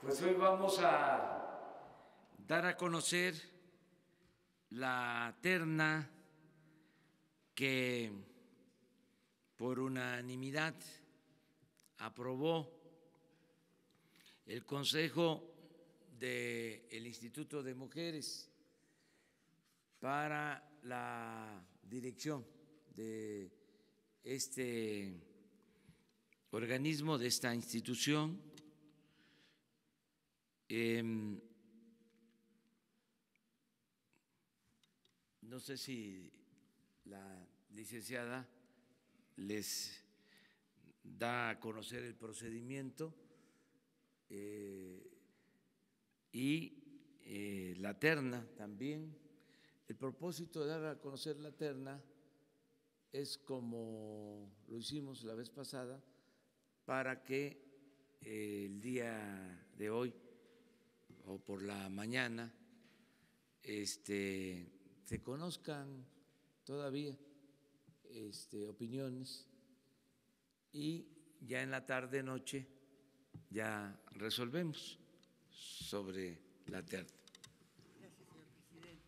Pues hoy vamos a dar a conocer la terna que por unanimidad aprobó el Consejo del Instituto de Mujeres para la dirección de este organismo, de esta institución. No sé si la licenciada les da a conocer el procedimiento y la terna también. El propósito de dar a conocer la terna es, como lo hicimos la vez pasada, para que el día de hoy o por la mañana se conozcan todavía opiniones y ya en la tarde noche ya resolvemos sobre la terna. Gracias, señor presidente.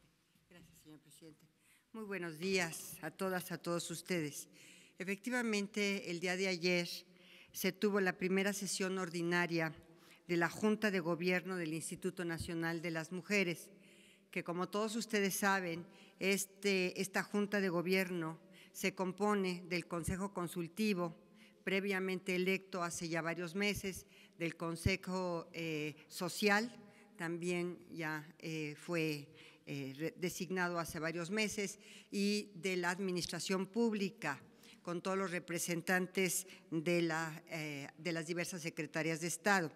Gracias, señor presidente. Muy buenos días a todas, a todos ustedes. Efectivamente, el día de ayer se tuvo la primera sesión ordinaria de la Junta de Gobierno del Instituto Nacional de las Mujeres, que, como todos ustedes saben, esta Junta de Gobierno se compone del Consejo Consultivo, previamente electo hace ya varios meses, del Consejo Social, también ya fue designado hace varios meses, y de la Administración Pública, con todos los representantes de las diversas secretarías de Estado.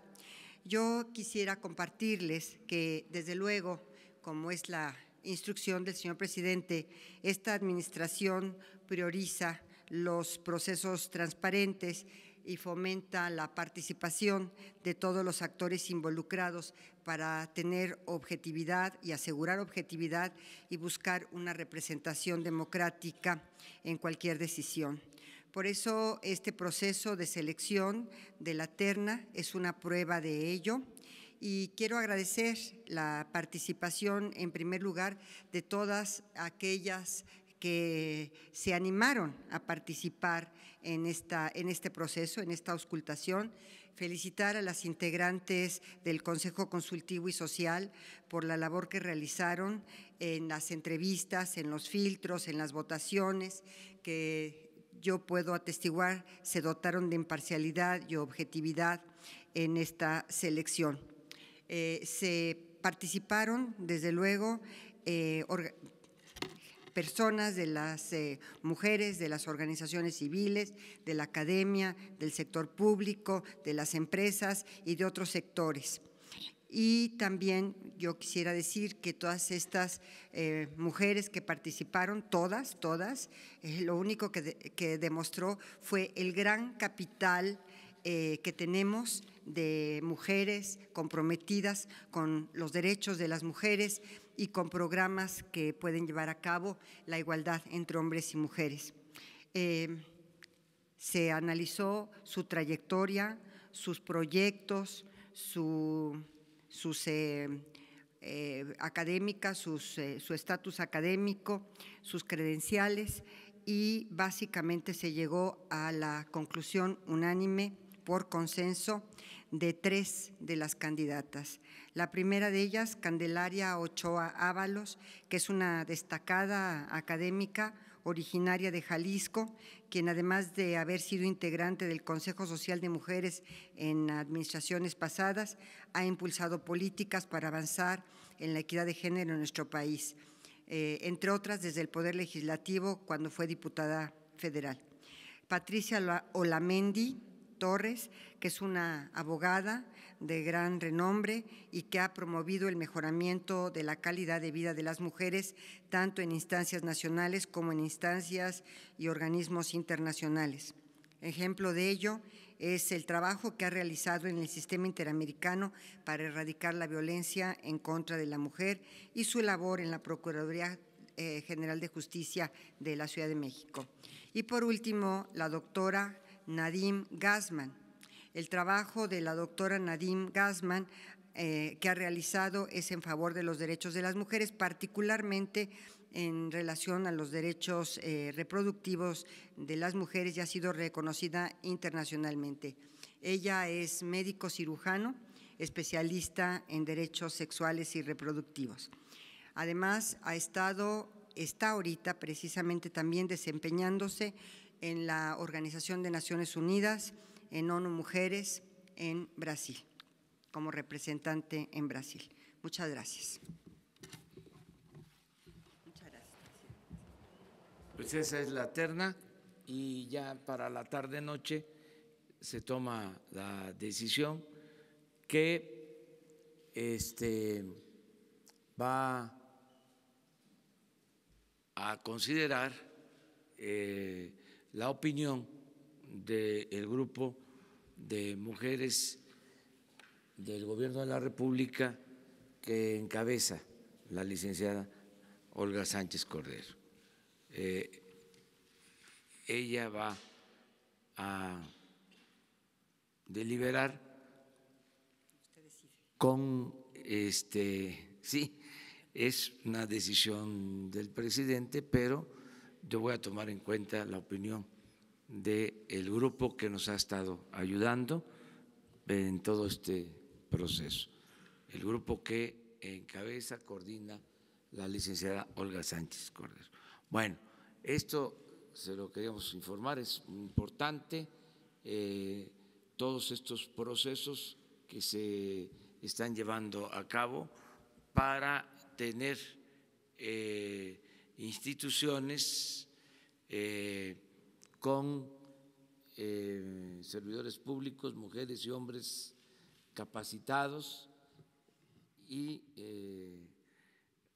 Yo quisiera compartirles que, desde luego, como es la instrucción del señor presidente, esta administración prioriza los procesos transparentes y fomenta la participación de todos los actores involucrados para tener objetividad y asegurar objetividad y buscar una representación democrática en cualquier decisión. Por eso, este proceso de selección de la terna es una prueba de ello. Y quiero agradecer la participación, en primer lugar, de todas aquellas que se animaron a participar en este proceso, en esta auscultación. Felicitar a las integrantes del Consejo Consultivo y Social por la labor que realizaron en las entrevistas, en los filtros, en las votaciones, que yo puedo atestiguar se dotaron de imparcialidad y objetividad en esta selección. Se participaron, desde luego, personas de las mujeres, de las organizaciones civiles, de la academia, del sector público, de las empresas y de otros sectores. Y también yo quisiera decir que todas estas mujeres que participaron, todas, lo único que demostró fue el gran capital que tenemos de mujeres comprometidas con los derechos de las mujeres y con programas que pueden llevar a cabo la igualdad entre hombres y mujeres. Se analizó su trayectoria, sus proyectos, sus académicas, su estatus académico, sus credenciales, y básicamente se llegó a la conclusión unánime por consenso de 3 de las candidatas. La primera de ellas, Candelaria Ochoa Ábalos, que es una destacada académica originaria de Jalisco, quien, además de haber sido integrante del Consejo Social de Mujeres en administraciones pasadas, ha impulsado políticas para avanzar en la equidad de género en nuestro país, entre otras desde el Poder Legislativo cuando fue diputada federal. Patricia Olamendi Torres, que es una abogada de gran renombre y que ha promovido el mejoramiento de la calidad de vida de las mujeres, tanto en instancias nacionales como en instancias y organismos internacionales. Ejemplo de ello es el trabajo que ha realizado en el Sistema Interamericano para erradicar la violencia en contra de la mujer y su labor en la Procuraduría General de Justicia de la Ciudad de México. Y por último, la doctora Nadim Gassman. El trabajo de la doctora Nadine Gassman que ha realizado es en favor de los derechos de las mujeres, particularmente en relación a los derechos reproductivos de las mujeres, y ha sido reconocida internacionalmente. Ella es médico cirujano, especialista en derechos sexuales y reproductivos. Además, está ahorita precisamente también desempeñándose en la Organización de Naciones Unidas, en ONU Mujeres, en Brasil, como representante en Brasil. Muchas gracias. Muchas gracias. Pues esa es la terna y ya para la tarde-noche se toma la decisión que va a considerar la opinión del grupo de mujeres del Gobierno de la República que encabeza la licenciada Olga Sánchez Cordero. Ella va a deliberar con sí, es una decisión del presidente, pero yo voy a tomar en cuenta la opinión del grupo que nos ha estado ayudando en todo este proceso, el grupo que encabeza, coordina la licenciada Olga Sánchez Cordero. Bueno, esto se lo queríamos informar, es importante todos estos procesos que se están llevando a cabo para tener instituciones con servidores públicos, mujeres y hombres capacitados y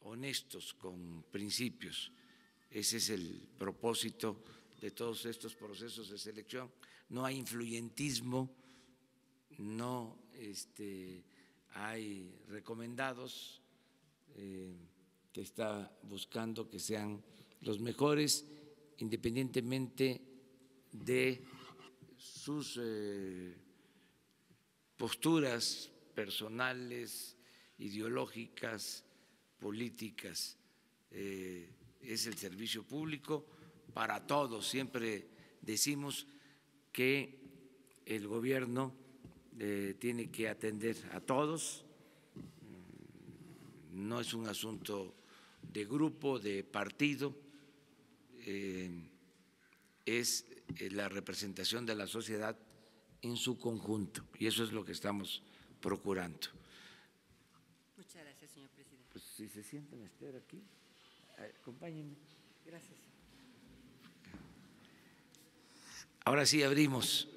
honestos, con principios. Ese es el propósito de todos estos procesos de selección. No hay influyentismo, no hay recomendados que está buscando que sean los mejores, independientemente de sus posturas personales, ideológicas, políticas. Es el servicio público para todos. Siempre decimos que el gobierno tiene que atender a todos, no es un asunto de grupo, de partido, es la representación de la sociedad en su conjunto y eso es lo que estamos procurando. Muchas gracias, señor presidente. Pues si se sienten a esperar aquí, acompáñenme. Gracias. Ahora sí abrimos,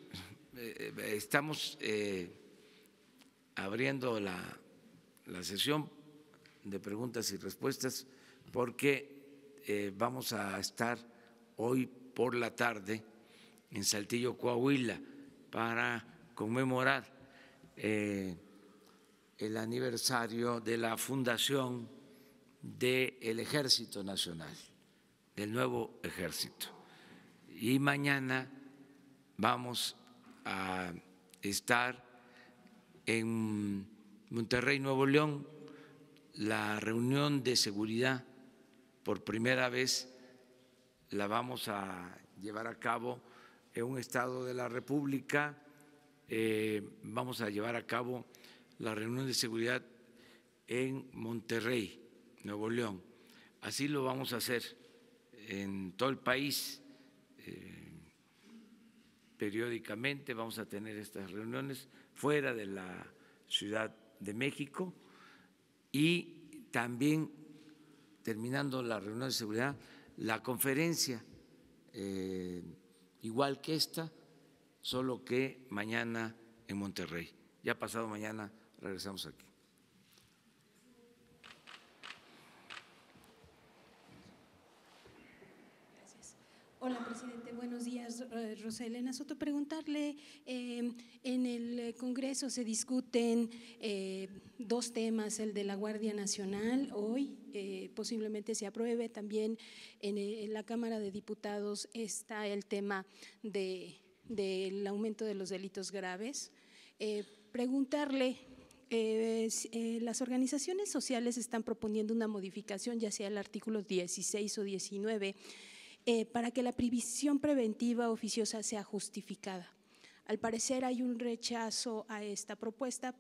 estamos abriendo la sesión de preguntas y respuestas porque vamos a estar hoy por la tarde en Saltillo, Coahuila, para conmemorar el aniversario de la fundación del Ejército Nacional, del nuevo ejército. Y mañana vamos a estar en Monterrey, Nuevo León, la reunión de seguridad por primera vez la vamos a llevar a cabo en un estado de la República, vamos a llevar a cabo la reunión de seguridad en Monterrey, Nuevo León. Así lo vamos a hacer en todo el país. Periódicamente vamos a tener estas reuniones fuera de la Ciudad de México y también, terminando la reunión de seguridad, la conferencia, igual que esta, solo que mañana en Monterrey. Ya pasado mañana regresamos aquí. Hola, presidente. Buenos días. Rosa Elena Soto. Preguntarle, en el Congreso se discuten dos temas, el de la Guardia Nacional hoy, posiblemente se apruebe, también en la Cámara de Diputados está el tema de del aumento de los delitos graves. Preguntarle, las organizaciones sociales están proponiendo una modificación, ya sea el artículo 16 o 19, para que la prisión preventiva oficiosa sea justificada. Al parecer hay un rechazo a esta propuesta.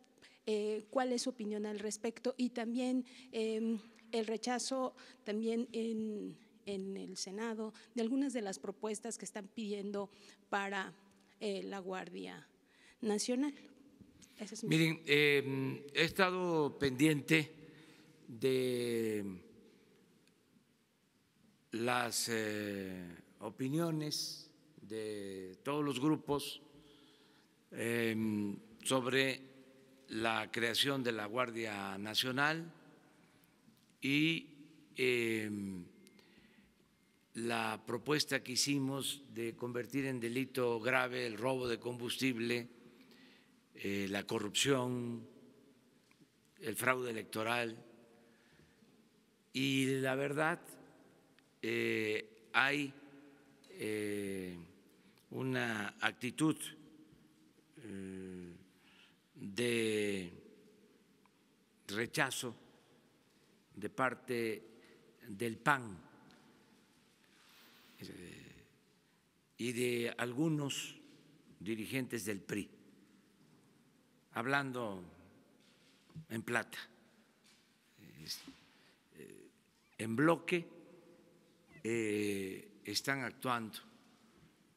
¿Cuál es su opinión al respecto? Y también el rechazo también en el Senado de algunas de las propuestas que están pidiendo para la Guardia Nacional. Miren, he estado pendiente de las opiniones de todos los grupos sobre la creación de la Guardia Nacional y la propuesta que hicimos de convertir en delito grave el robo de combustible, la corrupción, el fraude electoral. Y la verdad, hay una actitud de rechazo de parte del PAN y de algunos dirigentes del PRI, hablando en plata, en bloque están actuando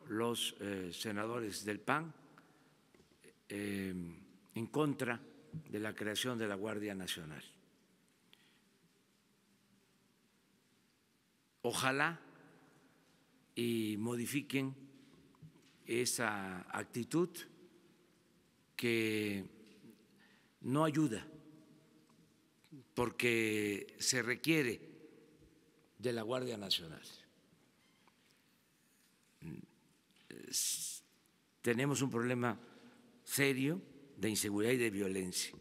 los senadores del PAN en contra de la creación de la Guardia Nacional. Ojalá y modifiquen esa actitud que no ayuda, porque se requiere de la Guardia Nacional. Tenemos un problema serio de inseguridad y de violencia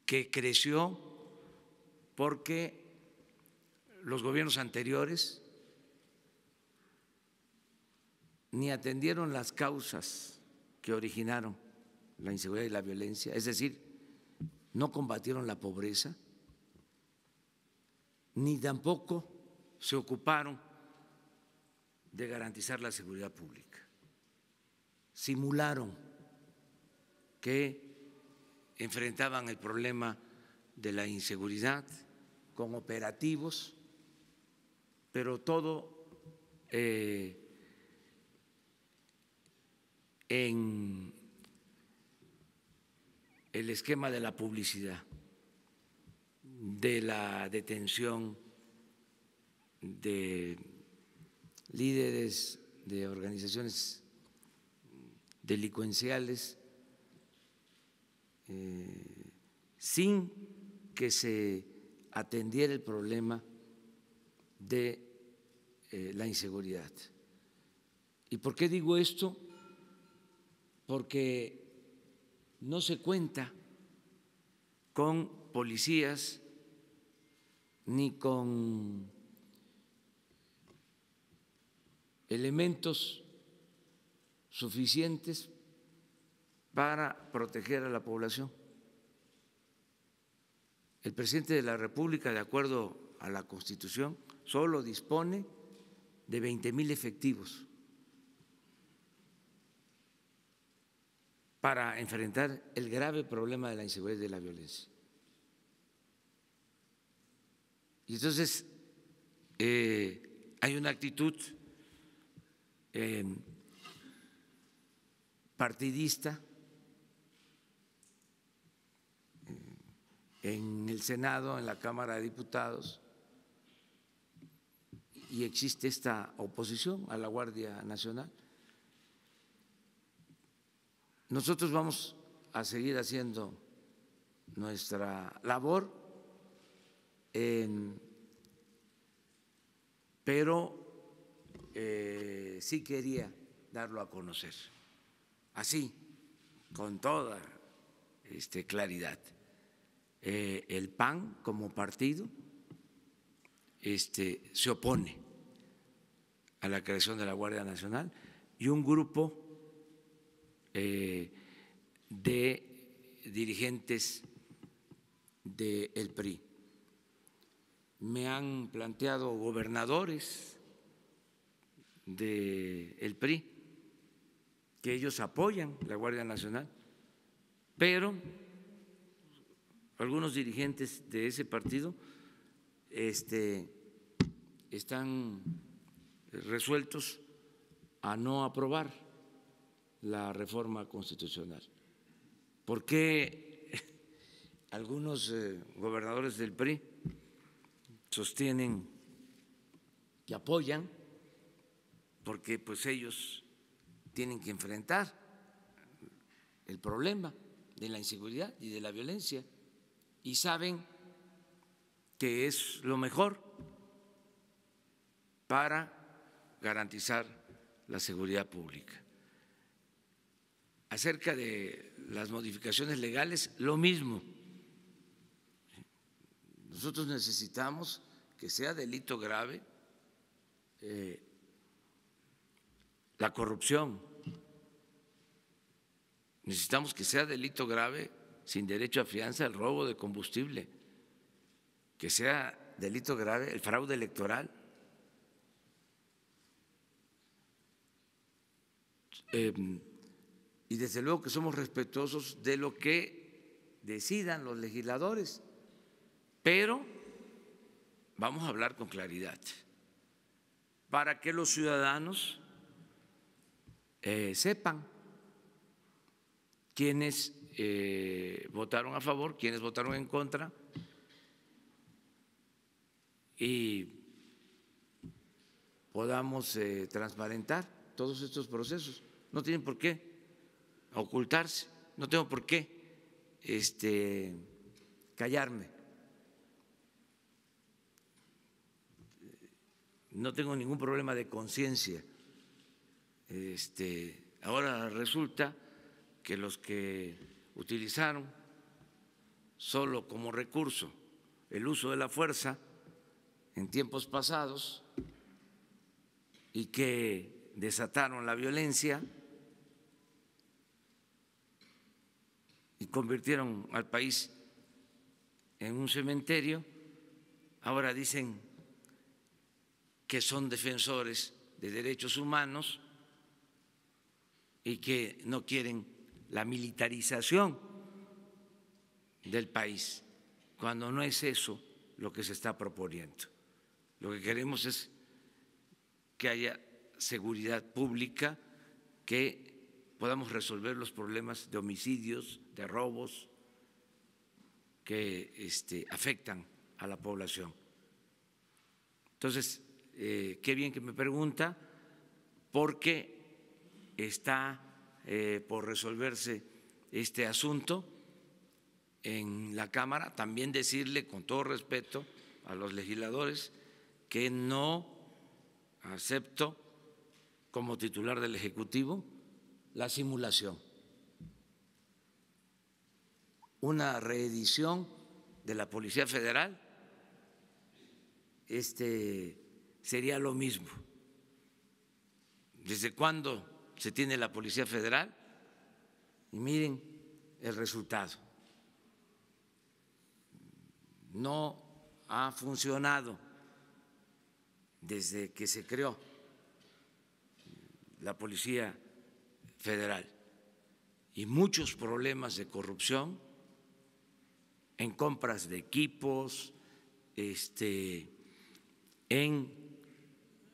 que creció porque los gobiernos anteriores ni atendieron las causas que originaron la inseguridad y la violencia, es decir, no combatieron la pobreza, ni tampoco se ocuparon de garantizar la seguridad pública. Simularon que enfrentaban el problema de la inseguridad con operativos, pero todo en el esquema de la publicidad, de la detención de líderes de organizaciones delincuenciales sin que se atendiera el problema de la inseguridad. ¿Y por qué digo esto? Porque no se cuenta con policías ni con elementos suficientes para proteger a la población. El presidente de la República, de acuerdo a la Constitución, solo dispone de 20,000 efectivos para enfrentar el grave problema de la inseguridad y de la violencia. Y entonces hay una actitud partidista en el Senado, en la Cámara de Diputados, y existe esta oposición a la Guardia Nacional. Nosotros vamos a seguir haciendo nuestra labor, pero sí quería darlo a conocer, así, con toda claridad. El PAN como partido se opone a la creación de la Guardia Nacional, y un grupo de dirigentes del PRI. Me han planteado gobernadores del PRI que ellos apoyan la Guardia Nacional, pero algunos dirigentes de ese partido están resueltos a no aprobar la reforma constitucional. ¿Por qué algunos gobernadores del PRI sostienen que apoyan? Porque pues ellos tienen que enfrentar el problema de la inseguridad y de la violencia y saben que es lo mejor para garantizar la seguridad pública. Acerca de las modificaciones legales, lo mismo. Nosotros necesitamos que sea delito grave la corrupción. Necesitamos que sea delito grave, sin derecho a fianza, el robo de combustible, que sea delito grave el fraude electoral. Y desde luego que somos respetuosos de lo que decidan los legisladores, pero vamos a hablar con claridad para que los ciudadanos sepan quiénes votaron a favor, quiénes votaron en contra y podamos transparentar todos estos procesos. No tienen por qué ocultarse, no tengo por qué callarme. No tengo ningún problema de conciencia. Ahora resulta que los que utilizaron solo como recurso el uso de la fuerza en tiempos pasados y que desataron la violencia y convirtieron al país en un cementerio, ahora dicen que son defensores de derechos humanos y que no quieren la militarización del país, cuando no es eso lo que se está proponiendo. Lo que queremos es que haya seguridad pública, que podamos resolver los problemas de homicidios, de robos que afectan a la población. Entonces, qué bien que me pregunta, porque está por resolverse este asunto en la Cámara. También decirle con todo respeto a los legisladores que no acepto como titular del Ejecutivo la simulación. Una reedición de la Policía Federal sería lo mismo. ¿Desde cuándo se tiene la Policía Federal? Y miren el resultado. No ha funcionado desde que se creó la Policía Federal y muchos problemas de corrupción en compras de equipos, en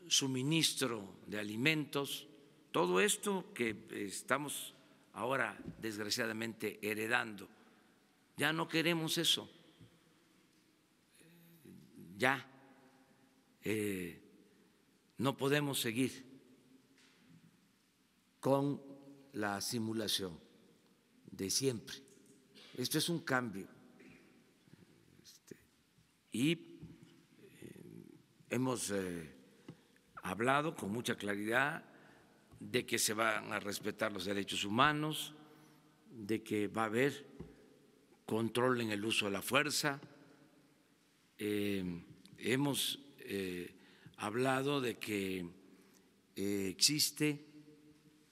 suministro de alimentos, todo esto que estamos ahora desgraciadamente heredando. Ya no queremos eso, ya no podemos seguir con la simulación de siempre. Esto es un cambio y hemos hablado con mucha claridad de que se van a respetar los derechos humanos, de que va a haber control en el uso de la fuerza. Hemos hablado de que existe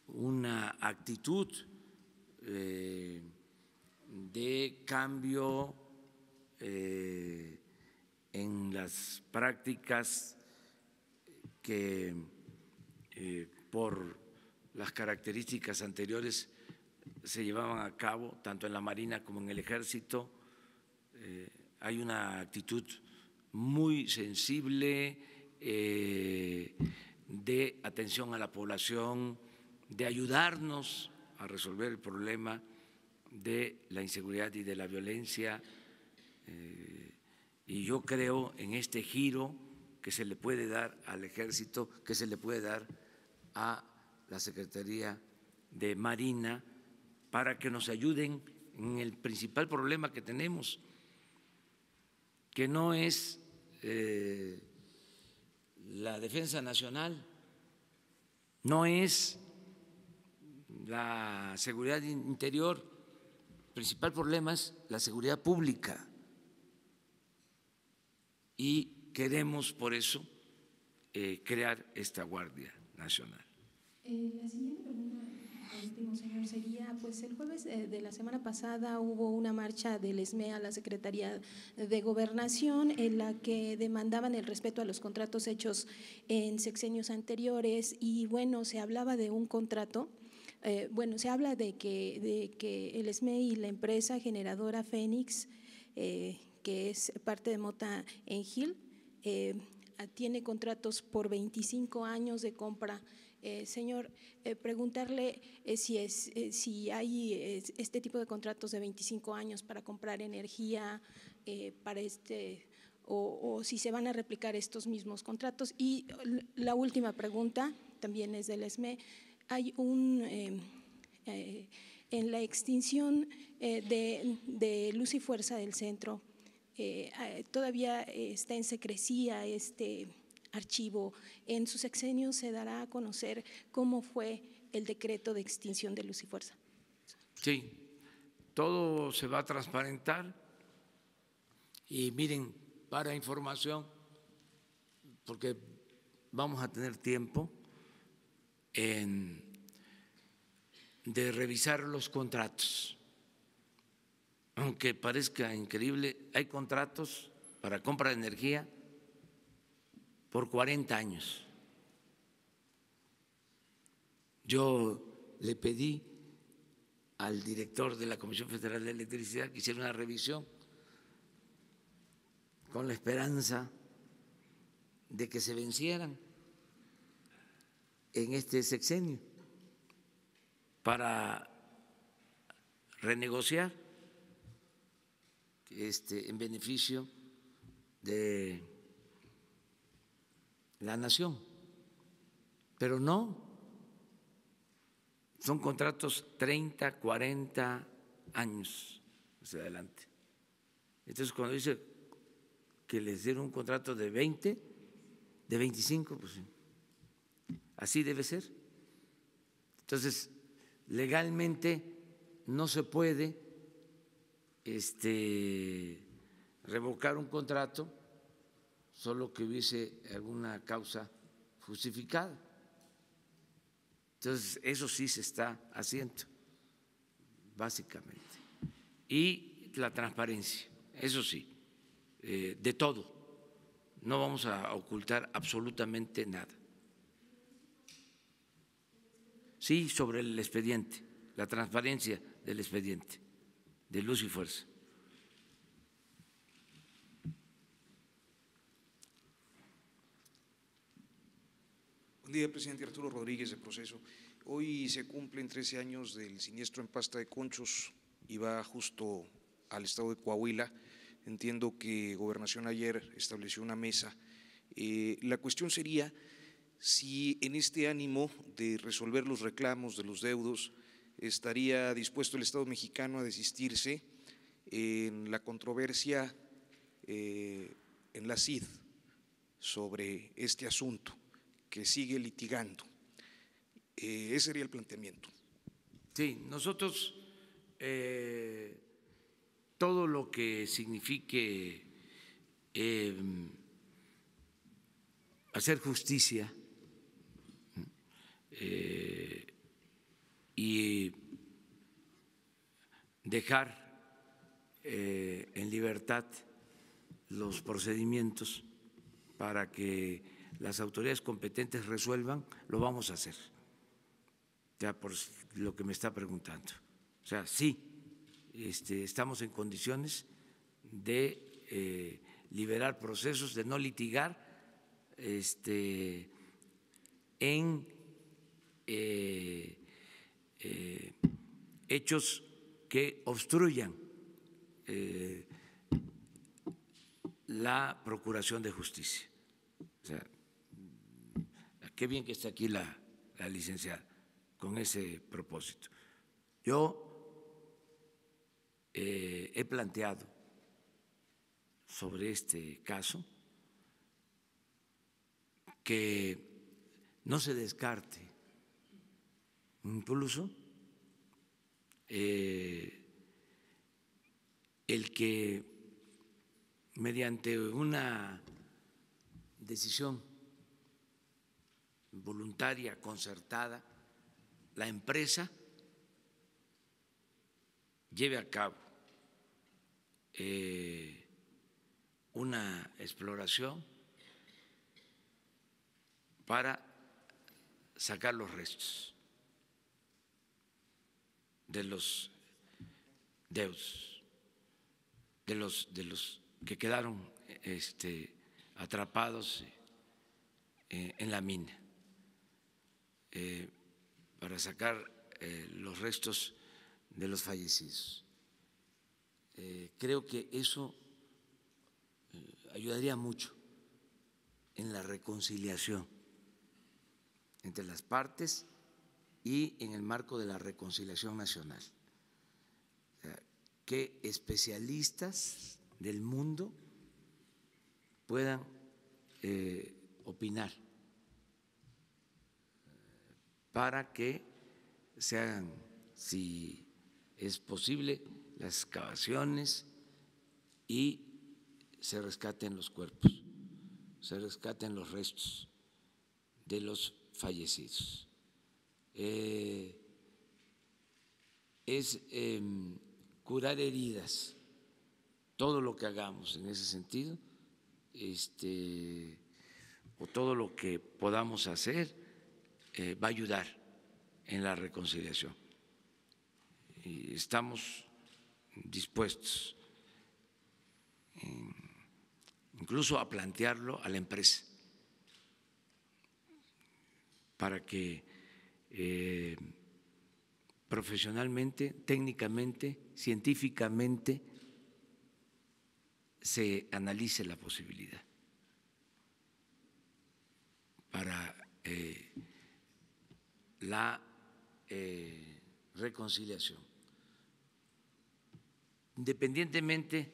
una actitud de cambio en las prácticas que por las características anteriores se llevaban a cabo tanto en la Marina como en el Ejército. Hay una actitud muy sensible de atención a la población, de ayudarnos a resolver el problema de la inseguridad y de la violencia. Y yo creo en este giro que se le puede dar al Ejército, que se le puede dar a la Secretaría de Marina para que nos ayuden en el principal problema que tenemos, que no es la defensa nacional, no es la seguridad interior, el principal problema es la seguridad pública. Y queremos por eso crear esta Guardia Nacional. La siguiente pregunta, por último, señor, sería, pues el jueves de la semana pasada hubo una marcha del ESME a la Secretaría de Gobernación en la que demandaban el respeto a los contratos hechos en sexenios anteriores y bueno, se hablaba de un contrato, se habla de que el ESME y la empresa generadora Fénix, que es parte de Mota Engil, tiene contratos por 25 años de compra. Señor, preguntarle si hay este tipo de contratos de 25 años para comprar energía para o si se van a replicar estos mismos contratos. Y la última pregunta también es del ESME. Hay en la extinción de Luz y Fuerza del Centro, todavía está en secrecía este archivo. En su sexenio se dará a conocer cómo fue el decreto de extinción de Luz y Fuerza. Sí, todo se va a transparentar y miren, para información, porque vamos a tener tiempo de revisar los contratos. Aunque parezca increíble, hay contratos para compra de energía por 40 años. Yo le pedí al director de la Comisión Federal de Electricidad que hiciera una revisión con la esperanza de que se vencieran en este sexenio para renegociar en beneficio de la nación, pero no, son contratos 30, 40 años hacia adelante. Entonces, cuando dice que les dieron un contrato de 20, de 25, pues así debe ser. Entonces, legalmente no se puede revocar un contrato solo que hubiese alguna causa justificada. Entonces, eso sí se está haciendo, básicamente. Y la transparencia, eso sí, de todo. No vamos a ocultar absolutamente nada. Sí, sobre el expediente, la transparencia del expediente de Luz y Fuerza. Buen día, presidente. Arturo Rodríguez, de Proceso. Hoy se cumplen 13 años del siniestro en Pasta de Conchos y va justo al estado de Coahuila. Entiendo que Gobernación ayer estableció una mesa. La cuestión sería si en este ánimo de resolver los reclamos de los deudos estaría dispuesto el Estado mexicano a desistirse en la controversia en la CID sobre este asunto que sigue litigando. Ese sería el planteamiento. Sí, nosotros todo lo que signifique hacer justicia y dejar en libertad los procedimientos para que las autoridades competentes resuelvan, lo vamos a hacer. Ya por lo que me está preguntando. O sea, sí, estamos en condiciones de liberar procesos, de no litigar en hechos que obstruyan la procuración de justicia. O sea, qué bien que esté aquí la licenciada con ese propósito. Yo he planteado sobre este caso que no se descarte incluso el que mediante una decisión voluntaria, concertada, la empresa lleve a cabo una exploración para sacar los restos de los deudos, de los que quedaron atrapados en la mina, para sacar los restos de los fallecidos. Creo que eso ayudaría mucho en la reconciliación entre las partes y en el marco de la reconciliación nacional. Que especialistas del mundo puedan opinar para que se hagan, si es posible, las excavaciones y se rescaten los cuerpos, se rescaten los restos de los fallecidos. Es curar heridas, todo lo que hagamos en ese sentido, o todo lo que podamos hacer va a ayudar en la reconciliación. Y estamos dispuestos incluso a plantearlo a la empresa para que profesionalmente, técnicamente, científicamente se analice la posibilidad para la reconciliación, independientemente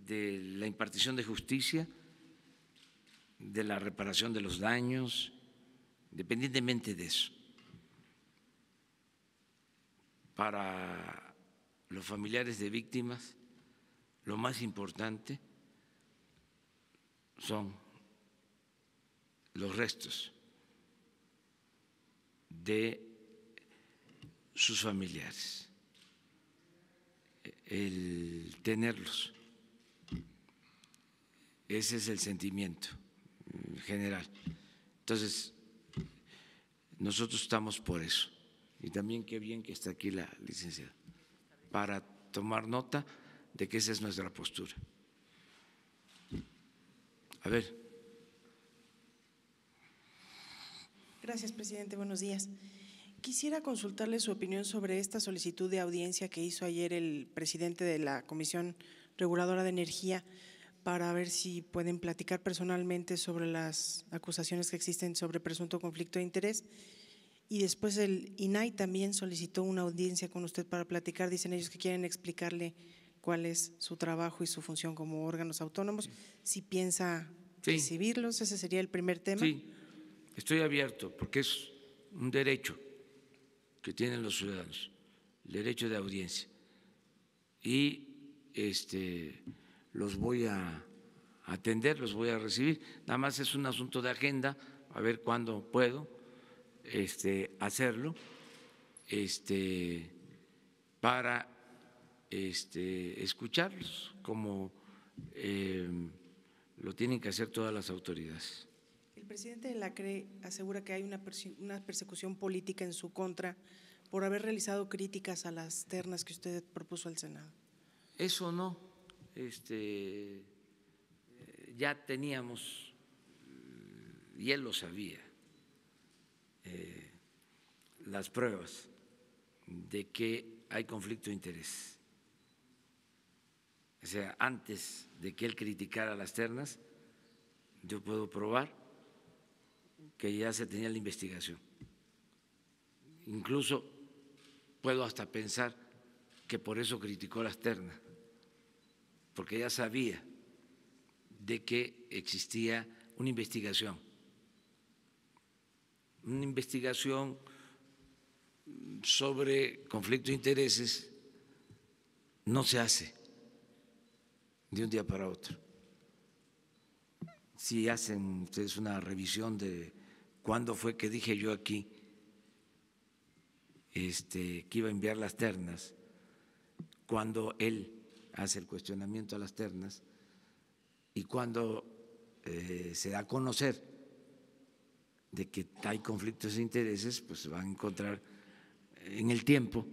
de la impartición de justicia, de la reparación de los daños, independientemente de eso. Para los familiares de víctimas, lo más importante son los restos de sus familiares, el tenerlos. Ese es el sentimiento general. Entonces, nosotros estamos por eso. Y también qué bien que está aquí la licenciada, para tomar nota de que esa es nuestra postura. A ver. Gracias, presidente. Buenos días. Quisiera consultarle su opinión sobre esta solicitud de audiencia que hizo ayer el presidente de la Comisión Reguladora de Energía para ver si pueden platicar personalmente sobre las acusaciones que existen sobre presunto conflicto de interés. Y después el INAI también solicitó una audiencia con usted para platicar. Dicen ellos que quieren explicarle cuál es su trabajo y su función como órganos autónomos. Si piensa recibirlos, ese sería el primer tema. Sí, estoy abierto porque es un derecho que tienen los ciudadanos, el derecho de audiencia. Y los voy a atender, los voy a recibir. Nada más es un asunto de agenda, a ver cuándo puedo hacerlo, para escucharlos, como lo tienen que hacer todas las autoridades. El presidente de la CRE asegura que hay una persecución política en su contra por haber realizado críticas a las ternas que usted propuso al Senado. Eso no, ya teníamos, y él lo sabía, las pruebas de que hay conflicto de interés. O sea, antes de que él criticara las ternas, yo puedo probar que ya se tenía la investigación. Incluso puedo hasta pensar que por eso criticó las ternas, porque ya sabía de que existía una investigación sobre conflicto de intereses. No se hace de un día para otro. Si hacen ustedes una revisión de cuándo fue que dije yo aquí que iba a enviar las ternas, cuando él hace el cuestionamiento a las ternas y cuando se da a conocer de que hay conflictos de intereses, pues se van a encontrar en el tiempo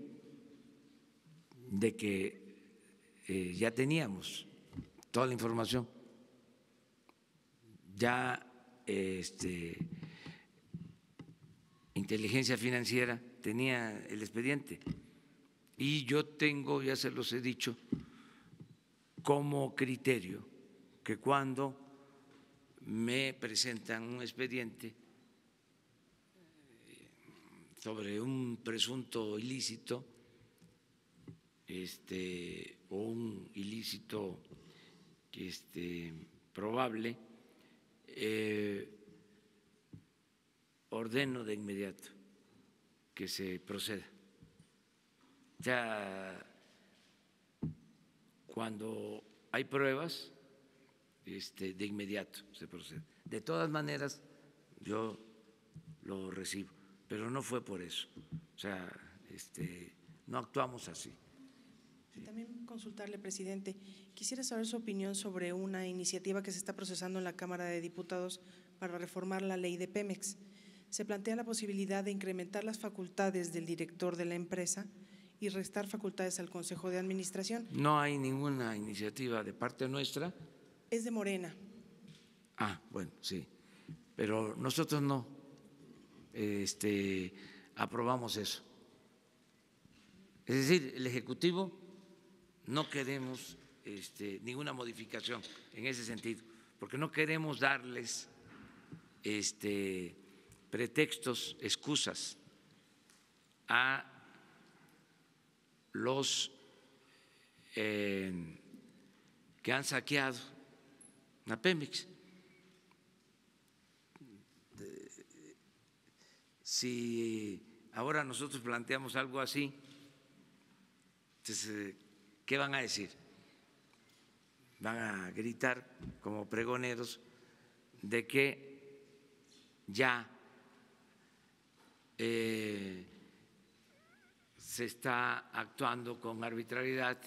de que ya teníamos toda la información, ya Inteligencia Financiera tenía el expediente y yo tengo, ya se los he dicho, como criterio que cuando me presentan un expediente sobre un presunto ilícito o un ilícito probable, ordeno de inmediato que se proceda. Ya cuando hay pruebas, de inmediato se procede. De todas maneras, yo lo recibo, pero no fue por eso. O sea, no actuamos así. También consultarle, presidente, quisiera saber su opinión sobre una iniciativa que se está procesando en la Cámara de Diputados para reformar la ley de Pemex. Se plantea la posibilidad de incrementar las facultades del director de la empresa y restar facultades al Consejo de Administración. No hay ninguna iniciativa de parte nuestra. Es de Morena. Ah, bueno, sí, pero nosotros no aprobamos eso. Es decir, el Ejecutivo no queremos ninguna modificación en ese sentido, porque no queremos darles pretextos, excusas a los que han saqueado a Pemex. Si ahora nosotros planteamos algo así, entonces, ¿qué van a decir? Van a gritar como pregoneros de que ya se está actuando con arbitrariedad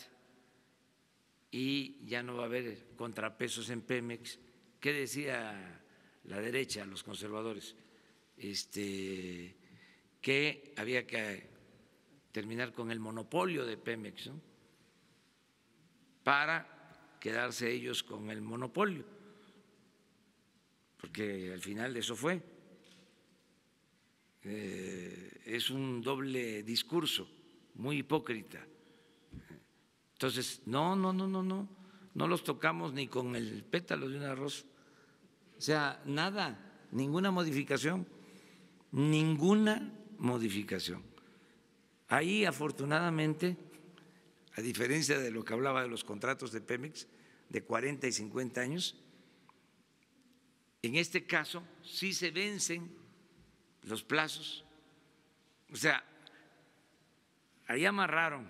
y ya no va a haber contrapesos en Pemex. ¿Qué decía la derecha, los conservadores? Que había que terminar con el monopolio de Pemex, ¿no?, para quedarse ellos con el monopolio, porque al final eso fue. Es un doble discurso, muy hipócrita. Entonces, no los tocamos ni con el pétalo de una rosa. O sea, nada, ninguna modificación. Ahí, afortunadamente, a diferencia de lo que hablaba de los contratos de Pemex de 40 y 50 años, en este caso sí se vencen los plazos. O sea, ahí amarraron,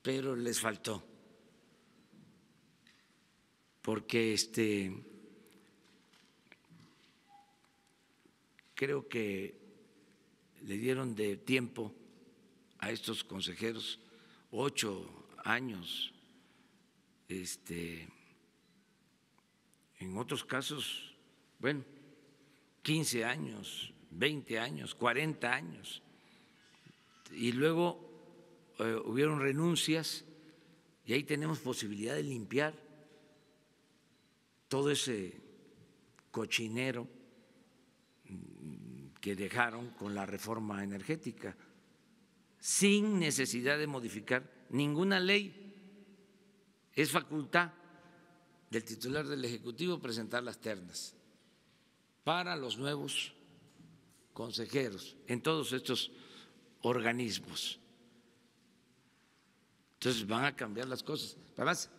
pero les faltó, porque creo que le dieron de tiempo a estos consejeros 8 años, en otros casos, bueno, 15 años, 20 años, 40 años. Y luego hubieron renuncias y ahí tenemos posibilidad de limpiar todo ese cochinero que dejaron con la reforma energética, sin necesidad de modificar ninguna ley. Es facultad del titular del Ejecutivo presentar las ternas para los nuevos consejeros en todos estos organismos. Entonces van a cambiar las cosas. Además,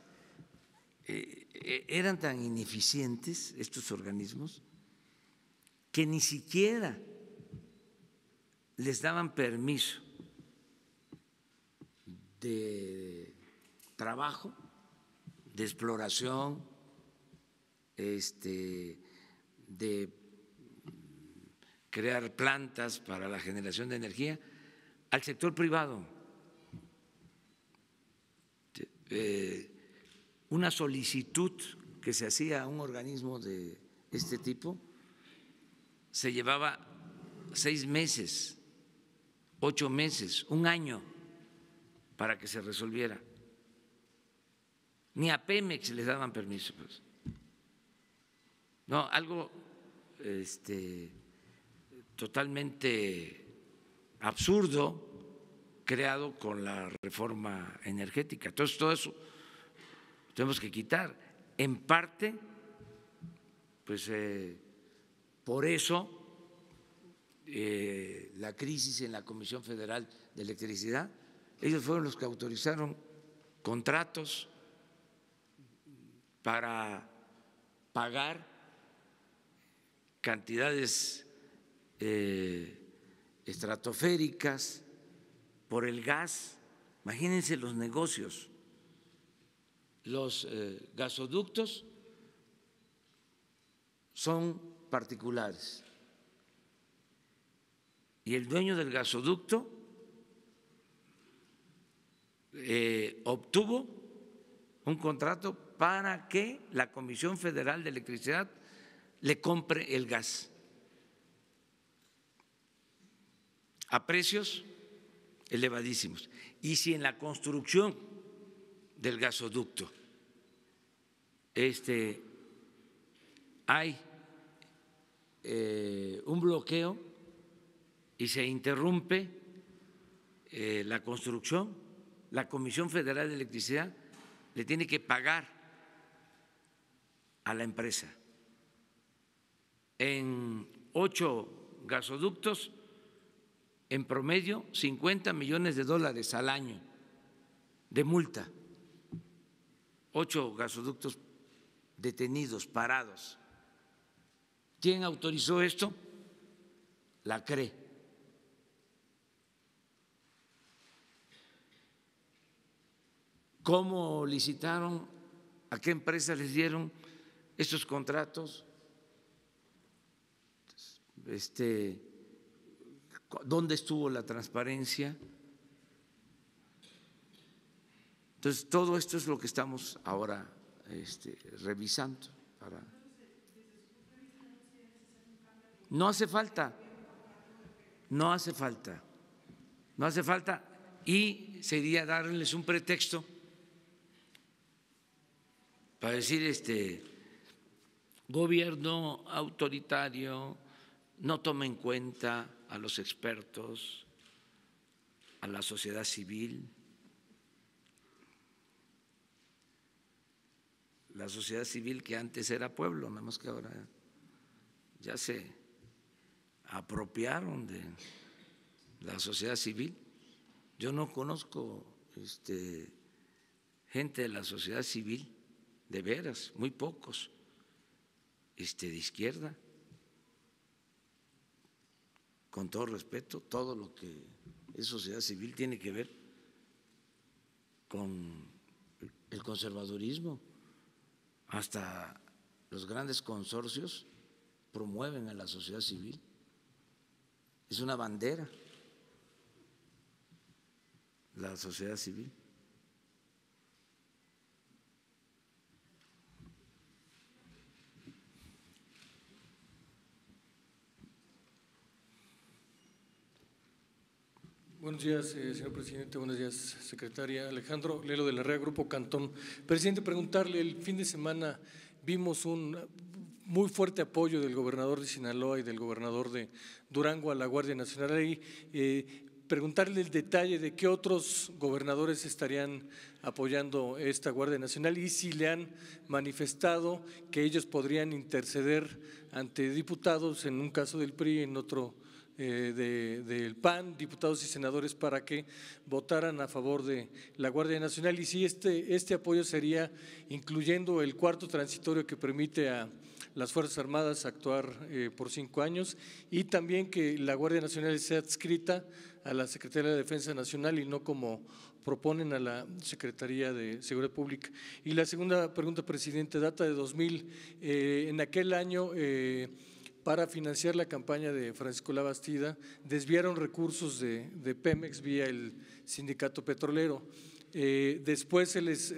eran tan ineficientes estos organismos que ni siquiera les daban permiso de trabajo, de exploración, de crear plantas para la generación de energía al sector privado. Una solicitud que se hacía a un organismo de este tipo se llevaba 6 meses, 8 meses, 1 año para que se resolviera. Ni a Pemex les daban permiso, pues. No, algo totalmente absurdo creado con la reforma energética. Entonces, todo eso tenemos que quitar. En parte, pues por eso la crisis en la Comisión Federal de Electricidad, ellos fueron los que autorizaron contratos para pagar cantidades estratosféricas por el gas. Imagínense los negocios. Los gasoductos son particulares y el dueño del gasoducto obtuvo un contrato para que la Comisión Federal de Electricidad le compre el gas a precios elevadísimos. Y si en la construcción del gasoducto hay un bloqueo y se interrumpe la construcción, la Comisión Federal de Electricidad le tiene que pagar a la empresa. En 8 gasoductos, en promedio, $50 millones al año de multa. 8 gasoductos detenidos, parados. ¿Quién autorizó esto? La CRE. ¿Cómo licitaron? ¿A qué empresas les dieron estos contratos? ¿Dónde estuvo la transparencia? Entonces, todo esto es lo que estamos ahora revisando. No hace falta, no hace falta, no hace falta, y sería darles un pretexto para decir gobierno autoritario, no toma en cuenta a los expertos, a la sociedad civil. La sociedad civil que antes era pueblo, nada más que ahora ya se apropiaron de la sociedad civil. Yo no conozco gente de la sociedad civil, de veras, muy pocos, de izquierda. Con todo respeto, todo lo que es sociedad civil tiene que ver con el conservadurismo. Hasta los grandes consorcios promueven a la sociedad civil es una bandera, la sociedad civil. Buenos días, señor presidente. Buenos días, secretaria. Alejandro Lelo de la Red Grupo Cantón. Presidente, preguntarle, el fin de semana vimos un muy fuerte apoyo del gobernador de Sinaloa y del gobernador de Durango a la Guardia Nacional. Preguntarle el detalle de qué otros gobernadores estarían apoyando esta Guardia Nacional y si le han manifestado que ellos podrían interceder ante diputados, en un caso del PRI, en otro del PAN, diputados y senadores, para que votaran a favor de la Guardia Nacional, y si este apoyo sería incluyendo el cuarto transitorio que permite a las Fuerzas Armadas actuar por 5 años, y también que la Guardia Nacional sea adscrita a la Secretaría de Defensa Nacional y no como proponen a la Secretaría de Seguridad Pública. Y la segunda pregunta, presidente, data de 2000, en aquel año para financiar la campaña de Francisco Labastida, desviaron recursos de Pemex vía el sindicato petrolero. Después se les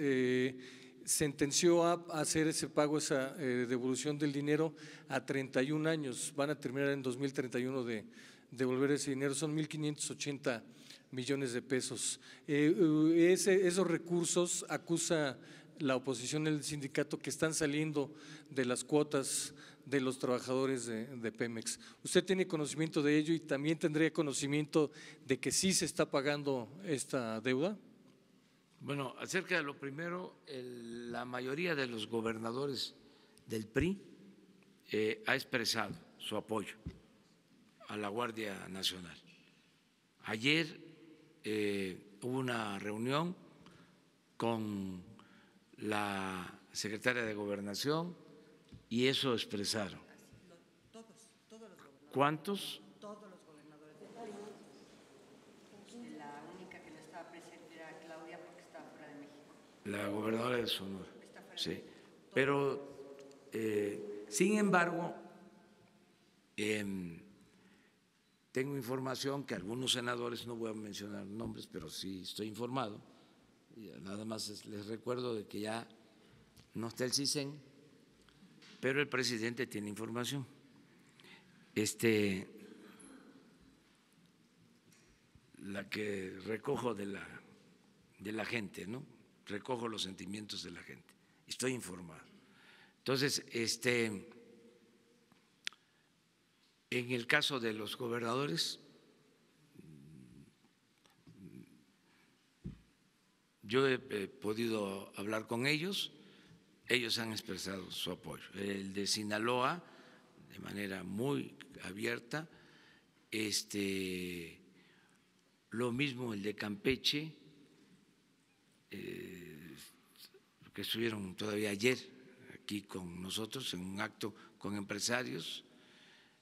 sentenció a hacer ese pago, esa devolución del dinero a 31 años. Van a terminar en 2031 de devolver ese dinero, son 1.580 millones de pesos. Esos recursos, acusa la oposición del sindicato, que están saliendo de las cuotas de los trabajadores de Pemex. ¿Usted tiene conocimiento de ello y también tendría conocimiento de que sí se está pagando esta deuda? Bueno, acerca de lo primero, la mayoría de los gobernadores del PRI ha expresado su apoyo a la Guardia Nacional. Ayer hubo una reunión con la secretaria de Gobernación y eso expresaron. Todos los gobernadores. ¿Cuántos? Todos los gobernadores del PRI. La única que no estaba presente era Claudia, porque estaba fuera de México. La gobernadora de Sonora. Sí. Pero, sin embargo, tengo información que algunos senadores, no voy a mencionar nombres, pero sí estoy informado. Nada más les recuerdo de que ya no está el CISEN, pero el presidente tiene información. La que recojo de la gente, ¿no? Recojo los sentimientos de la gente. Estoy informado. Entonces, en el caso de los gobernadores, yo he podido hablar con ellos, ellos han expresado su apoyo. El de Sinaloa, de manera muy abierta, lo mismo el de Campeche, que estuvieron todavía ayer aquí con nosotros en un acto con empresarios,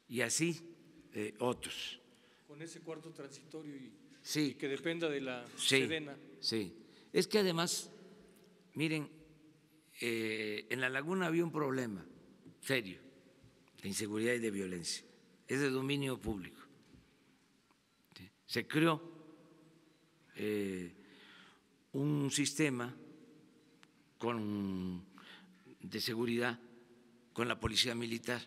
y así otros. Con ese cuarto transitorio y Sí. que dependa de la Sí, Sedena. sí. Es que además, miren, en La Laguna había un problema serio de inseguridad y de violencia. Es de dominio público. ¿Sí? Se creó un sistema de seguridad con la policía militar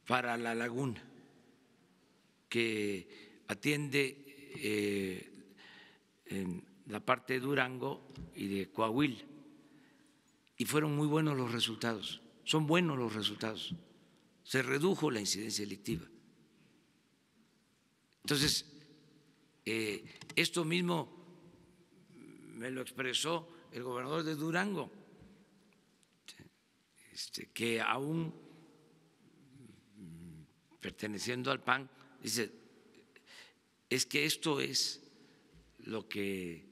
para La Laguna, que atiende en la parte de Durango y de Coahuila, y fueron muy buenos los resultados, son buenos los resultados, se redujo la incidencia delictiva. Entonces, esto mismo me lo expresó el gobernador de Durango, que aún perteneciendo al PAN, dice, es que esto es lo que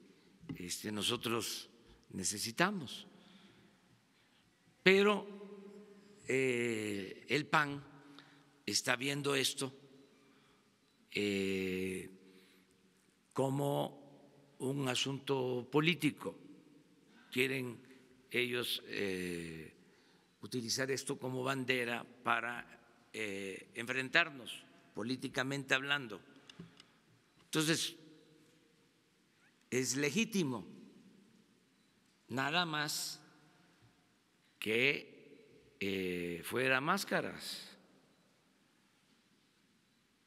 nosotros necesitamos. Pero el PAN está viendo esto como un asunto político. Quieren ellos utilizar esto como bandera para enfrentarnos políticamente hablando. Entonces, es legítimo, nada más que fuera máscaras.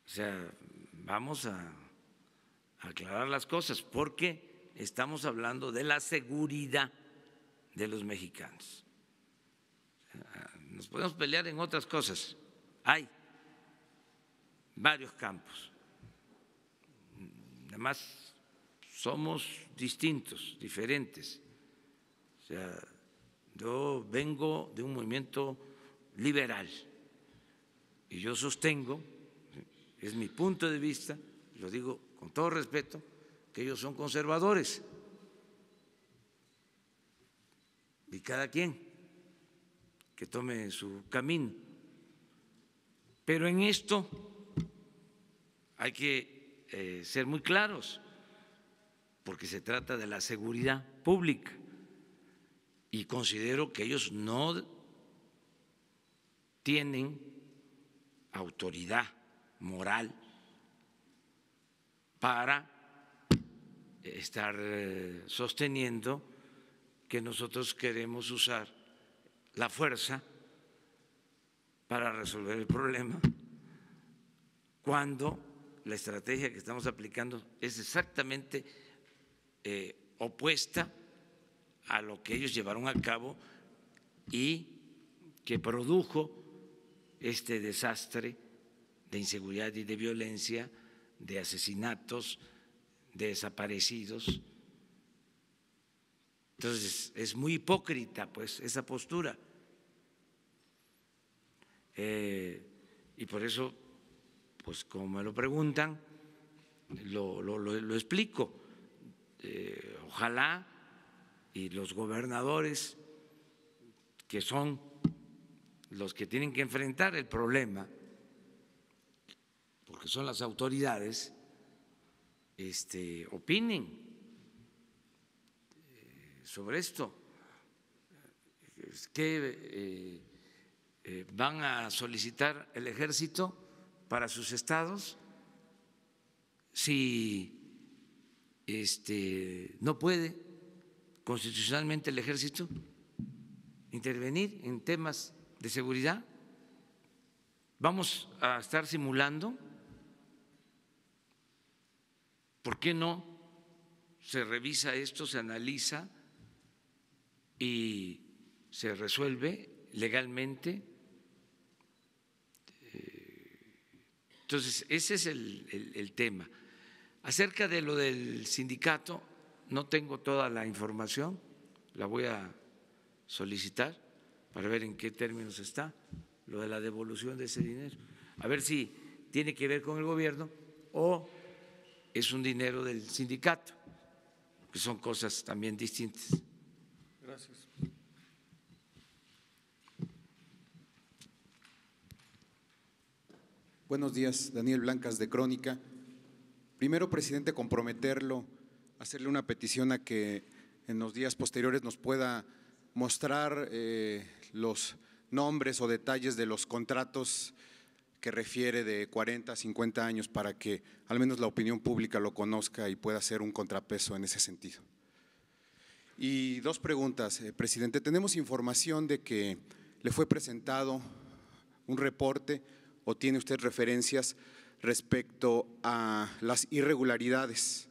O sea, vamos a aclarar las cosas porque estamos hablando de la seguridad de los mexicanos. Nos podemos pelear en otras cosas, hay varios campos, además somos distintos, diferentes. O sea, yo vengo de un movimiento liberal y yo sostengo, es mi punto de vista, lo digo con todo respeto, que ellos son conservadores. Y cada quien que tome su camino. Pero en esto hay que ser muy claros, porque se trata de la seguridad pública y considero que ellos no tienen autoridad moral para estar sosteniendo que nosotros queremos usar la fuerza para resolver el problema, cuando la estrategia que estamos aplicando es exactamente opuesta a lo que ellos llevaron a cabo y que produjo este desastre de inseguridad y de violencia, de asesinatos, de desaparecidos. Entonces, es muy hipócrita pues esa postura. Y por eso, pues como me lo preguntan, lo explico. Ojalá y los gobernadores, que son los que tienen que enfrentar el problema, porque son las autoridades, opinen sobre esto. ¿Qué van a solicitar el ejército para sus estados si no puede constitucionalmente el ejército intervenir en temas de seguridad? ¿Vamos a estar simulando? ¿Por qué no se revisa esto, se analiza y se resuelve legalmente? Entonces, ese es el tema. Acerca de lo del sindicato, no tengo toda la información, la voy a solicitar para ver en qué términos está lo de la devolución de ese dinero, a ver si tiene que ver con el gobierno o es un dinero del sindicato, que son cosas también distintas. Gracias. Buenos días, Daniel Blancas de Crónica. Primero, presidente, comprometerlo, hacerle una petición a que en los días posteriores nos pueda mostrar los nombres o detalles de los contratos que refiere de 40 a 50 años para que al menos la opinión pública lo conozca y pueda hacer un contrapeso en ese sentido. Y dos preguntas, presidente. Tenemos información de que le fue presentado un reporte o tiene usted referencias respecto a las irregularidades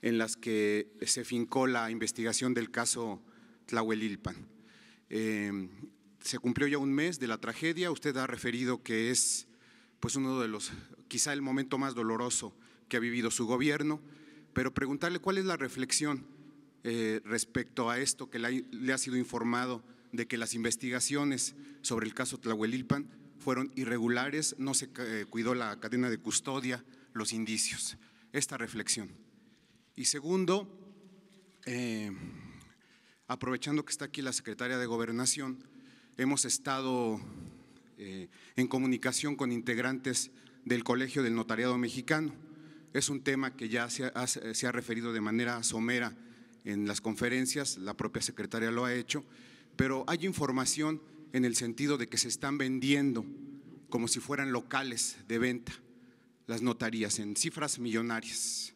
en las que se fincó la investigación del caso Tlahuelilpan. Se cumplió ya un mes de la tragedia, usted ha referido que es pues uno de los, quizá el momento más doloroso que ha vivido su gobierno, pero preguntarle cuál es la reflexión respecto a esto que le ha sido informado de que las investigaciones sobre el caso Tlahuelilpan fueron irregulares, no se cuidó la cadena de custodia, los indicios. Esta reflexión. Y segundo, aprovechando que está aquí la secretaria de Gobernación, hemos estado en comunicación con integrantes del Colegio del Notariado Mexicano. Es un tema que ya se ha referido de manera somera en las conferencias, la propia secretaria lo ha hecho, pero hay información en el sentido de que se están vendiendo como si fueran locales de venta las notarías en cifras millonarias,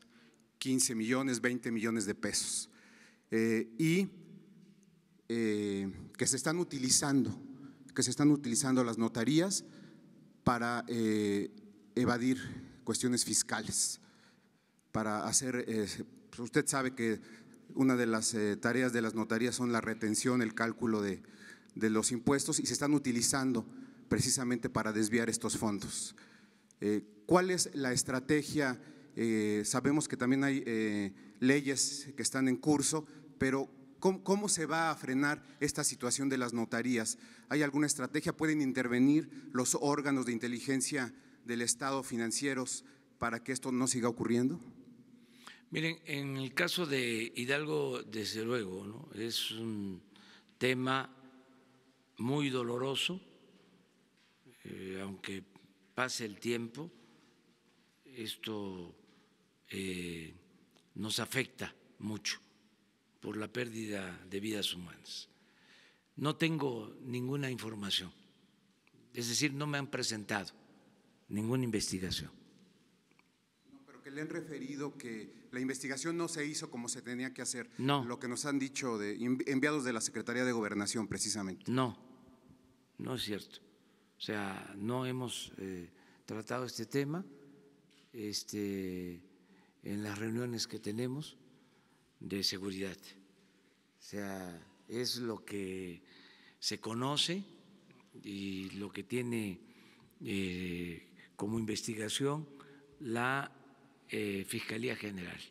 15 millones, 20 millones de pesos, y que se están utilizando las notarías para evadir cuestiones fiscales, para hacer, usted sabe que una de las tareas de las notarías son la retención, el cálculo de los impuestos, y se están utilizando precisamente para desviar estos fondos. ¿Cuál es la estrategia? Sabemos que también hay leyes que están en curso, pero ¿cómo se va a frenar esta situación de las notarías? ¿Hay alguna estrategia? ¿Pueden intervenir los órganos de inteligencia del Estado financieros para que esto no siga ocurriendo? Miren, en el caso de Hidalgo, desde luego, ¿no? Es un tema muy doloroso, aunque pase el tiempo, esto nos afecta mucho por la pérdida de vidas humanas. No tengo ninguna información, es decir, no me han presentado ninguna investigación. No, pero que le han referido que la investigación no se hizo como se tenía que hacer. No. Lo que nos han dicho de enviados de la Secretaría de Gobernación, precisamente. No, no es cierto. O sea, no hemos tratado este tema en las reuniones que tenemos de seguridad. O sea, es lo que se conoce y lo que tiene como investigación la Fiscalía General,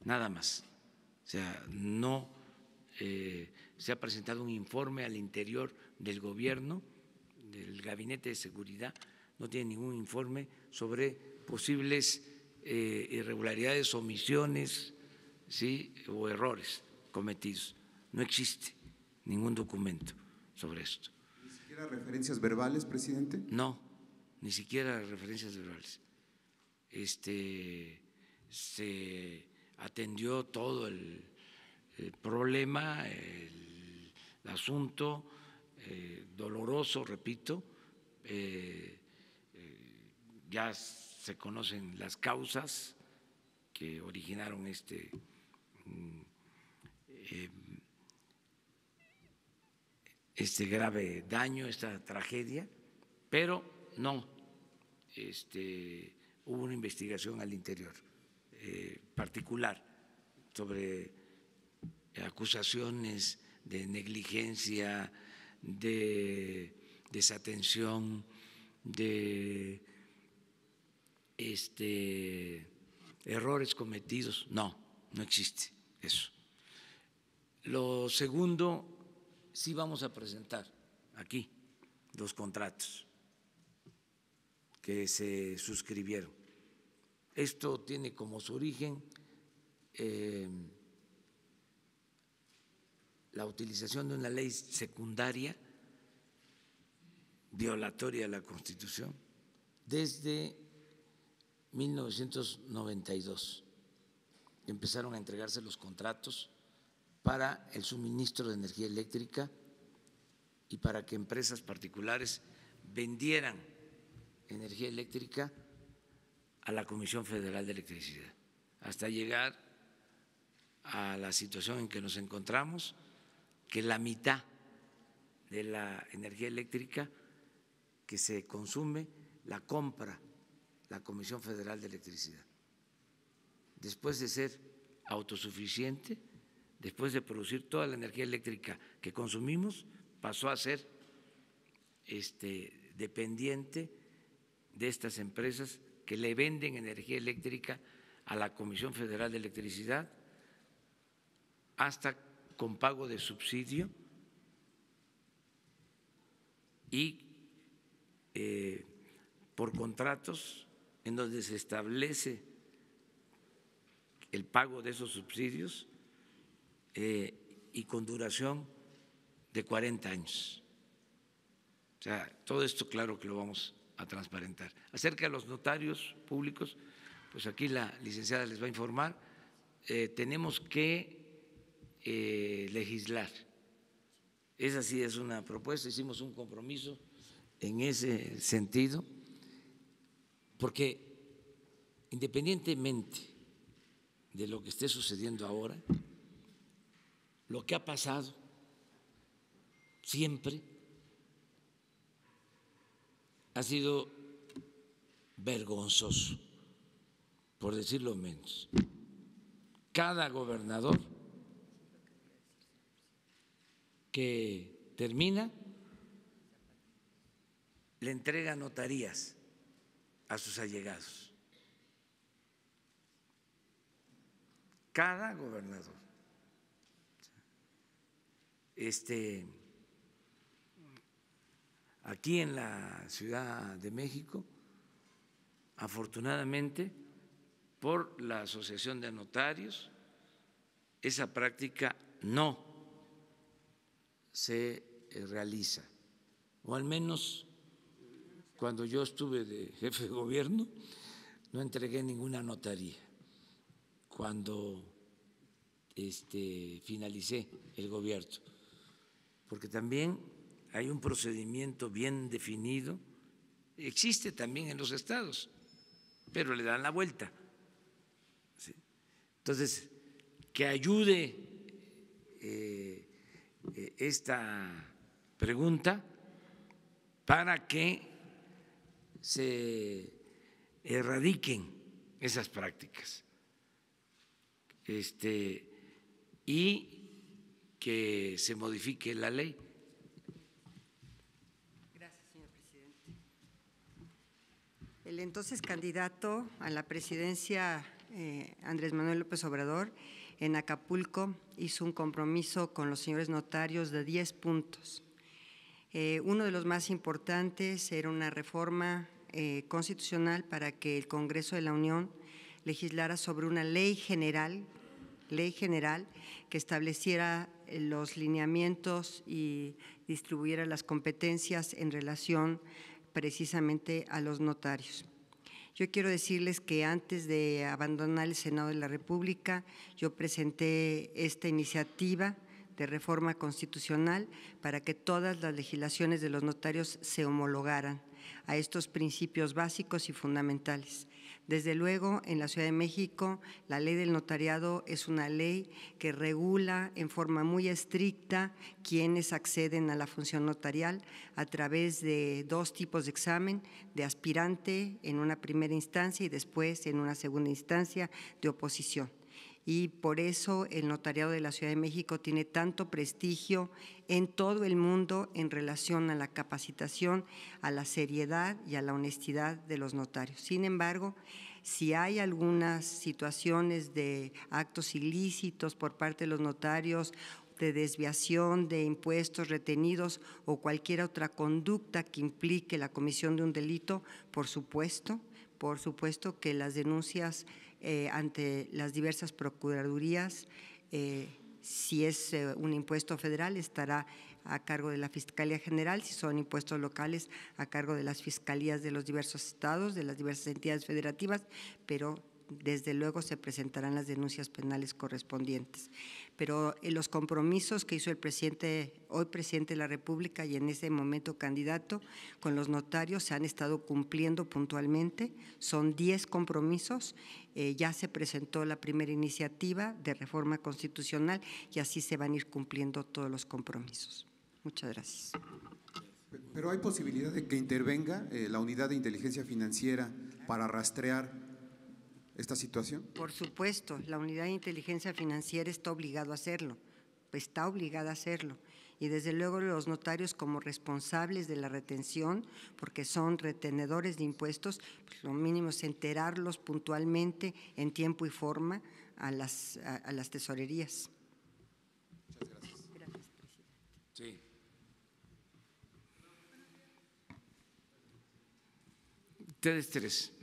nada más. O sea, no se ha presentado un informe al interior del gobierno, del Gabinete de Seguridad, no tiene ningún informe sobre posibles irregularidades, omisiones, ¿sí?, o errores cometidos. No existe ningún documento sobre esto. ¿Ni siquiera referencias verbales, presidente? No, ni siquiera referencias verbales. Se atendió todo el problema, el asunto doloroso, repito, ya se conocen las causas que originaron este grave daño, esta tragedia, pero no hubo una investigación al interior particular sobre acusaciones de negligencia, de desatención, de errores cometidos. No existe eso. Lo segundo, sí vamos a presentar aquí los contratos que se suscribieron. Esto tiene como su origen la utilización de una ley secundaria violatoria de la Constitución desde 1992. Empezaron a entregarse los contratos para el suministro de energía eléctrica y para que empresas particulares vendieran energía eléctrica a la Comisión Federal de Electricidad, hasta llegar a la situación en que nos encontramos, que la mitad de la energía eléctrica que se consume la compra la Comisión Federal de Electricidad. Después de ser autosuficiente, después de producir toda la energía eléctrica que consumimos, pasó a ser dependiente de estas empresas que le venden energía eléctrica a la Comisión Federal de Electricidad, hasta con pago de subsidio y por contratos en donde se establece el pago de esos subsidios y con duración de 40 años. O sea, todo esto claro que lo vamos a transparentar. Acerca de los notarios públicos, pues aquí la licenciada les va a informar. Tenemos que legislar. Esa sí es una propuesta, hicimos un compromiso en ese sentido, porque independientemente de lo que esté sucediendo ahora, lo que ha pasado siempre ha sido vergonzoso, por decirlo menos. Cada gobernador que termina le entrega notarías a sus allegados. Cada gobernador. Aquí en la Ciudad de México, afortunadamente, por la Asociación de Notarios, esa práctica no se realiza, o al menos cuando yo estuve de jefe de gobierno no entregué ninguna notaría. Cuando finalicé el gobierno, porque también hay un procedimiento bien definido, existe también en los estados, pero le dan la vuelta. Entonces, que ayude esta pregunta para que se erradiquen esas prácticas y que se modifique la ley. Gracias, señor presidente. El entonces candidato a la presidencia, Andrés Manuel López Obrador, en Acapulco hizo un compromiso con los señores notarios de 10 puntos. Uno de los más importantes era una reforma constitucional para que el Congreso de la Unión legislara sobre una ley general que estableciera los lineamientos y distribuyera las competencias en relación precisamente a los notarios. Yo quiero decirles que antes de abandonar el Senado de la República, yo presenté esta iniciativa de reforma constitucional para que todas las legislaciones de los notarios se homologaran a estos principios básicos y fundamentales. Desde luego, en la Ciudad de México, la ley del notariado es una ley que regula en forma muy estricta quienes acceden a la función notarial a través de 2 tipos de examen, de aspirante en una primera instancia y después en una segunda instancia de oposición. Y por eso el notariado de la Ciudad de México tiene tanto prestigio en todo el mundo en relación a la capacitación, a la seriedad y a la honestidad de los notarios. Sin embargo, si hay algunas situaciones de actos ilícitos por parte de los notarios, de desviación de impuestos retenidos o cualquier otra conducta que implique la comisión de un delito, por supuesto que las denuncias ante las diversas procuradurías, si es un impuesto federal, estará a cargo de la Fiscalía General, si son impuestos locales, a cargo de las fiscalías de los diversos estados, de las diversas entidades federativas, pero desde luego se presentarán las denuncias penales correspondientes. Pero los compromisos que hizo el presidente, hoy presidente de la República y en ese momento candidato, con los notarios se han estado cumpliendo puntualmente, son 10 compromisos, ya se presentó la primera iniciativa de reforma constitucional y así se van a ir cumpliendo todos los compromisos. Muchas gracias. Pero hay posibilidad de que intervenga la unidad de inteligencia financiera para rastrear esta situación. Por supuesto, la unidad de inteligencia financiera está obligada a hacerlo, y desde luego los notarios como responsables de la retención, porque son retenedores de impuestos, pues lo mínimo es enterarlos puntualmente en tiempo y forma a las tesorerías. Muchas gracias. Gracias, presidente. Sí. Ustedes 3.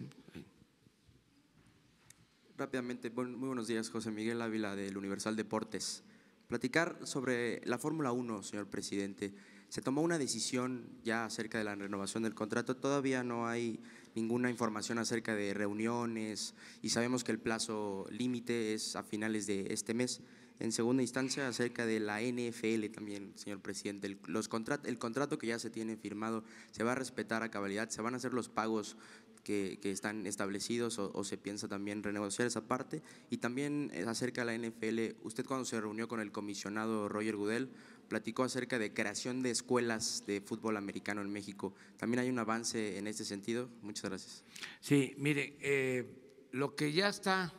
Rápidamente, muy buenos días, José Miguel Ávila del Universal Deportes. Platicar sobre la Fórmula 1, señor presidente. Se tomó una decisión ya acerca de la renovación del contrato, todavía no hay ninguna información acerca de reuniones y sabemos que el plazo límite es a finales de este mes. En segunda instancia, acerca de la NFL también, señor presidente, el contrato que ya se tiene firmado, ¿se va a respetar a cabalidad? ¿Se van a hacer los pagos que están establecidos o se piensa también renegociar esa parte? Y también acerca de la NFL, usted cuando se reunió con el comisionado Roger Goodell platicó acerca de creación de escuelas de fútbol americano en México. ¿También hay un avance en este sentido? Muchas gracias. Sí, mire, lo que ya está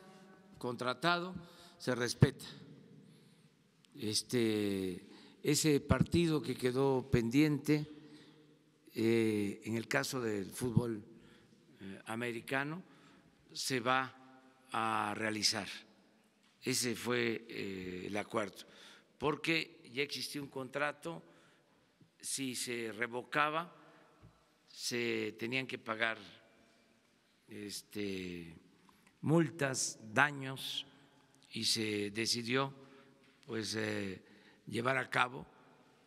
contratado se respeta. Ese partido que quedó pendiente en el caso del fútbol americano se va a realizar. Ese fue el acuerdo, porque ya existía un contrato, si se revocaba se tenían que pagar multas, daños, y se decidió pues llevar a cabo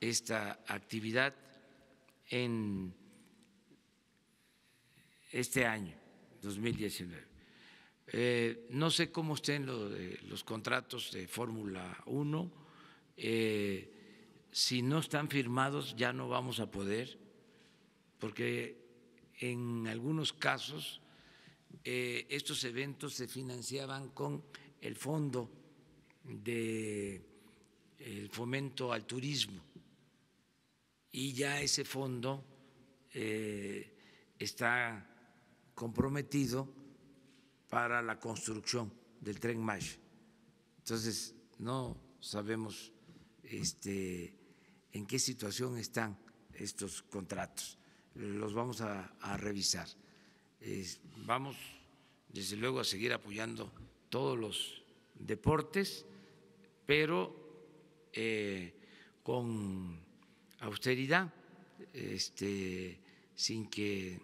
esta actividad en este año 2019. No sé cómo estén los contratos de Fórmula 1. Si no están firmados ya no vamos a poder, porque en algunos casos estos eventos se financiaban con el Fondo de Fomento al Turismo, y ya ese fondo está comprometido para la construcción del Tren Maya. Entonces, no sabemos en qué situación están estos contratos. Los vamos a revisar. Vamos, desde luego, a seguir apoyando todos los deportes, pero con austeridad, sin que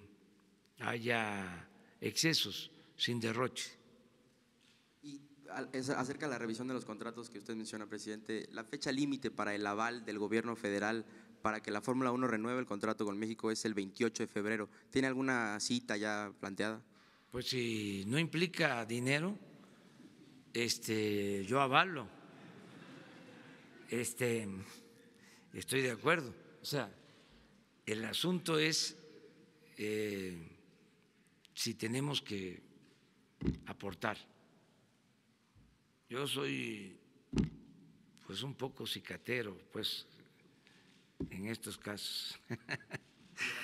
haya excesos, sin derroche. Y acerca de la revisión de los contratos que usted menciona, presidente, la fecha límite para el aval del gobierno federal para que la Fórmula 1 renueve el contrato con México es el 28 de febrero. ¿Tiene alguna cita ya planteada? Pues si no implica dinero, yo avalo. Estoy de acuerdo. O sea, el asunto es si tenemos que aportar. Yo soy pues un poco cicatero, pues, en estos casos. Las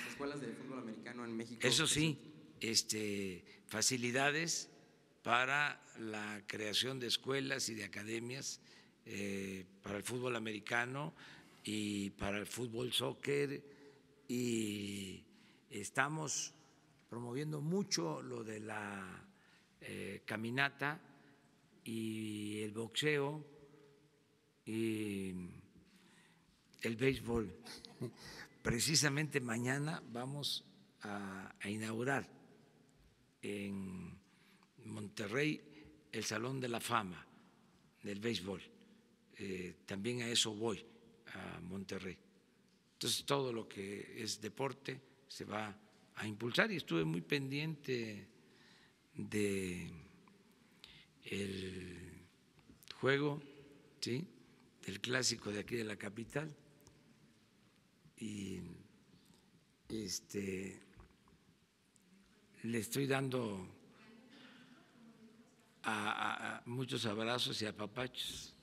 escuelas de fútbol americano en México. Eso sí, facilidades para la creación de escuelas y de academias para el fútbol americano y para el fútbol soccer, y estamos promoviendo mucho lo de la caminata y el boxeo y el béisbol. Precisamente mañana vamos a inaugurar en Monterrey el Salón de la Fama del béisbol. También a eso voy, a Monterrey. Entonces, todo lo que es deporte se va a impulsar, y estuve muy pendiente de el juego, ¿sí?, del clásico de aquí de la capital, y le estoy dando a muchos abrazos y apapachos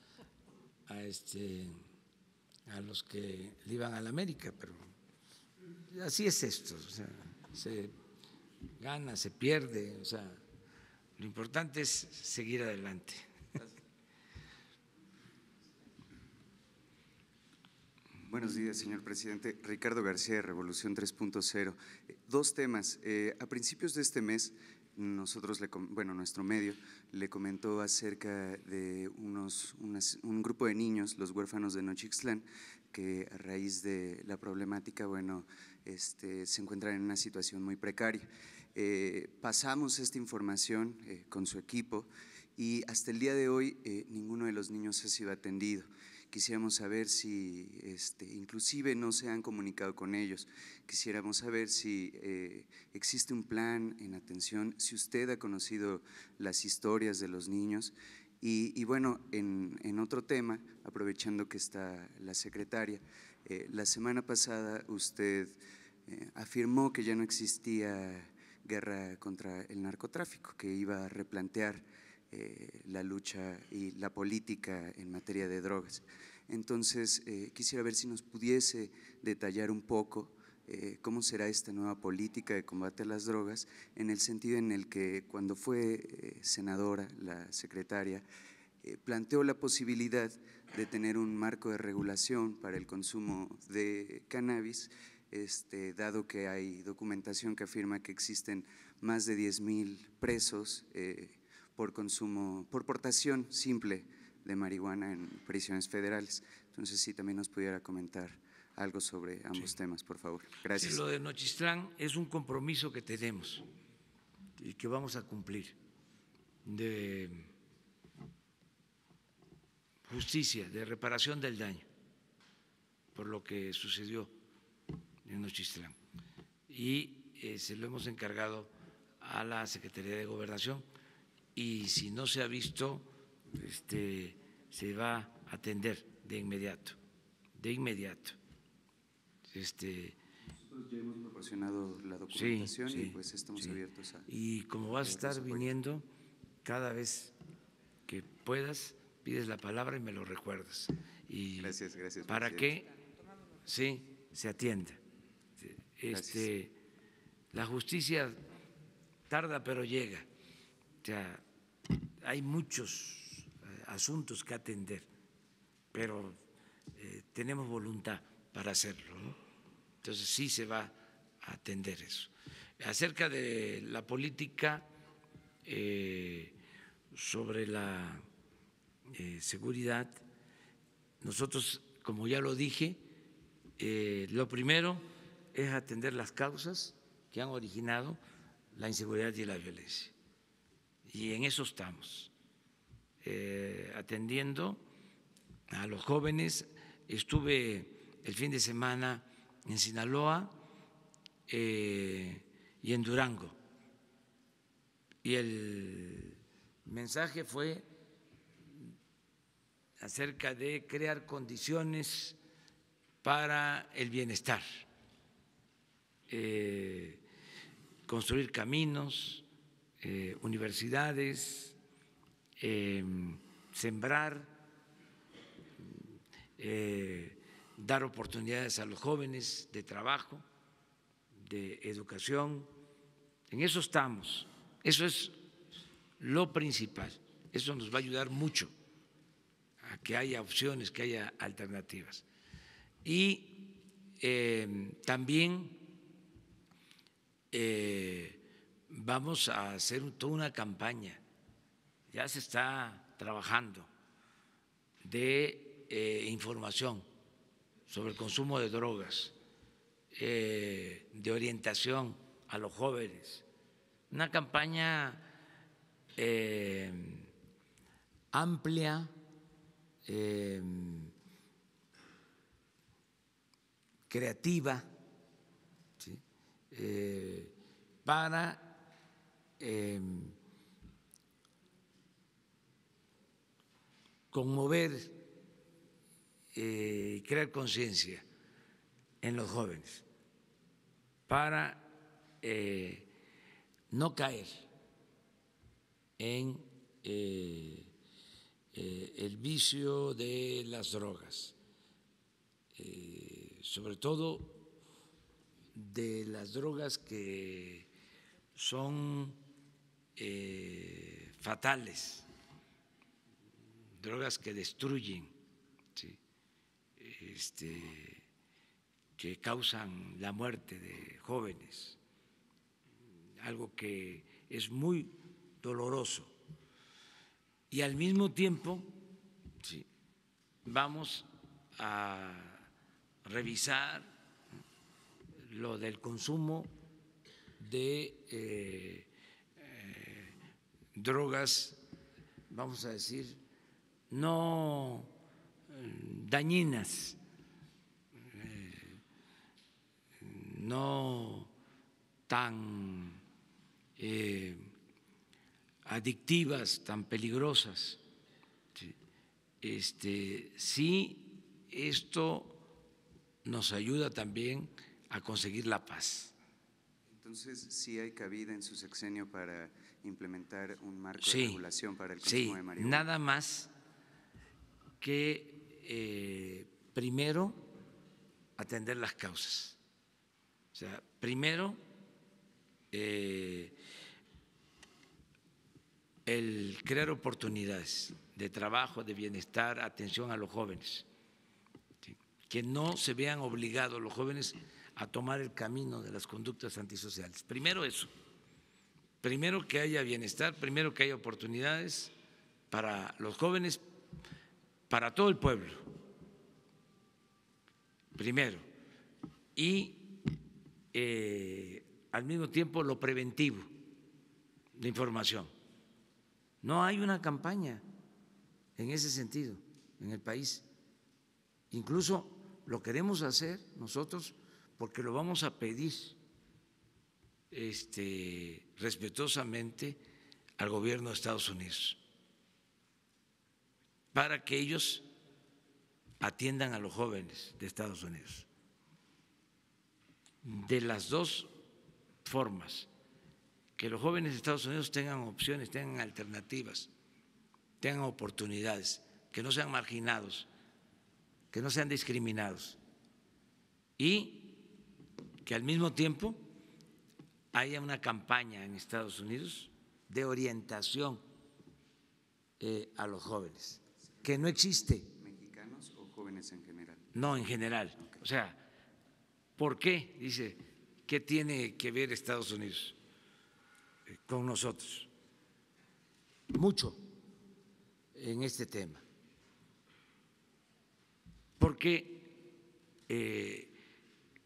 a los que le iban a la América, pero así es esto, o sea, se gana, se pierde, o sea, lo importante es seguir adelante. Buenos días, señor presidente. Ricardo García, de Revolución 3.0. Dos temas. A principios de este mes, nuestro medio le comentó acerca de un grupo de niños, los huérfanos de Nochixtlán, que a raíz de la problemática, se encuentran en una situación muy precaria. Pasamos esta información con su equipo, y hasta el día de hoy ninguno de los niños ha sido atendido. Quisiéramos saber si inclusive no se han comunicado con ellos. Quisiéramos saber si existe un plan en atención, si usted ha conocido las historias de los niños. Y bueno, en otro tema, aprovechando que está la secretaria, la semana pasada usted afirmó que ya no existía guerra contra el narcotráfico, que iba a replantear la lucha y la política en materia de drogas. Entonces, quisiera ver si nos pudiese detallar un poco cómo será esta nueva política de combate a las drogas, en el sentido en el que cuando fue senadora, la secretaria, planteó la posibilidad de tener un marco de regulación para el consumo de cannabis, dado que hay documentación que afirma que existen más de 10,000 presos por portación simple de marihuana en prisiones federales. Entonces, si también nos pudiera comentar algo sobre ambos temas, por favor. Gracias. Sí, lo de Nochistlán es un compromiso que tenemos y que vamos a cumplir, de justicia, de reparación del daño por lo que sucedió en Nochistlán. Y se lo hemos encargado a la Secretaría de Gobernación, y si no se ha visto, se va a atender de inmediato, de inmediato. Nosotros ya hemos proporcionado la documentación, y pues estamos abiertos a… Y como vas a estar viniendo, cada vez que puedas, pides la palabra y me lo recuerdas. Y gracias, para que se atienda. La justicia tarda pero llega. O sea, hay muchos asuntos que atender, pero tenemos voluntad para hacerlo, ¿no? Entonces sí se va a atender eso. Acerca de la política sobre la seguridad, nosotros, como ya lo dije, lo primero es atender las causas que han originado la inseguridad y la violencia. Y en eso estamos, atendiendo a los jóvenes. Estuve el fin de semana en Sinaloa y en Durango, y el mensaje fue acerca de crear condiciones para el bienestar, construir caminos, universidades, sembrar, dar oportunidades a los jóvenes de trabajo, de educación. En eso estamos, eso es lo principal, eso nos va a ayudar mucho a que haya opciones, que haya alternativas. Y también vamos a hacer toda una campaña, ya se está trabajando, de información sobre el consumo de drogas, de orientación a los jóvenes, una campaña amplia, creativa, ¿sí? Para conmover y crear conciencia en los jóvenes, para no caer en el vicio de las drogas, sobre todo de las drogas que son fatales, drogas que destruyen, ¿sí? Que causan la muerte de jóvenes, algo que es muy doloroso. Y al mismo tiempo, sí, vamos a revisar lo del consumo de drogas, vamos a decir, no dañinas, no tan adictivas, tan peligrosas. Sí, esto nos ayuda también a conseguir la paz. Entonces, ¿sí hay cabida en su sexenio para implementar un marco de regulación para el consumo de marihuana? Nada más que primero atender las causas. O sea, primero el crear oportunidades de trabajo, de bienestar, atención a los jóvenes, ¿sí? Que no se vean obligados los jóvenes a tomar el camino de las conductas antisociales. Primero eso, primero que haya bienestar, primero que haya oportunidades para los jóvenes, para todo el pueblo, primero, y al mismo tiempo lo preventivo, de información. No hay una campaña en ese sentido en el país. Incluso lo queremos hacer nosotros porque lo vamos a pedir respetuosamente al gobierno de Estados Unidos para que ellos atiendan a los jóvenes de Estados Unidos. De las dos formas, que los jóvenes de Estados Unidos tengan opciones, tengan alternativas, tengan oportunidades, que no sean marginados, que no sean discriminados y que al mismo tiempo haya una campaña en Estados Unidos de orientación a los jóvenes, que no existe. ¿Mexicanos o jóvenes en general? No, en general. Okay. O sea, ¿por qué? Dice, ¿qué tiene que ver Estados Unidos con nosotros? Mucho en este tema, porque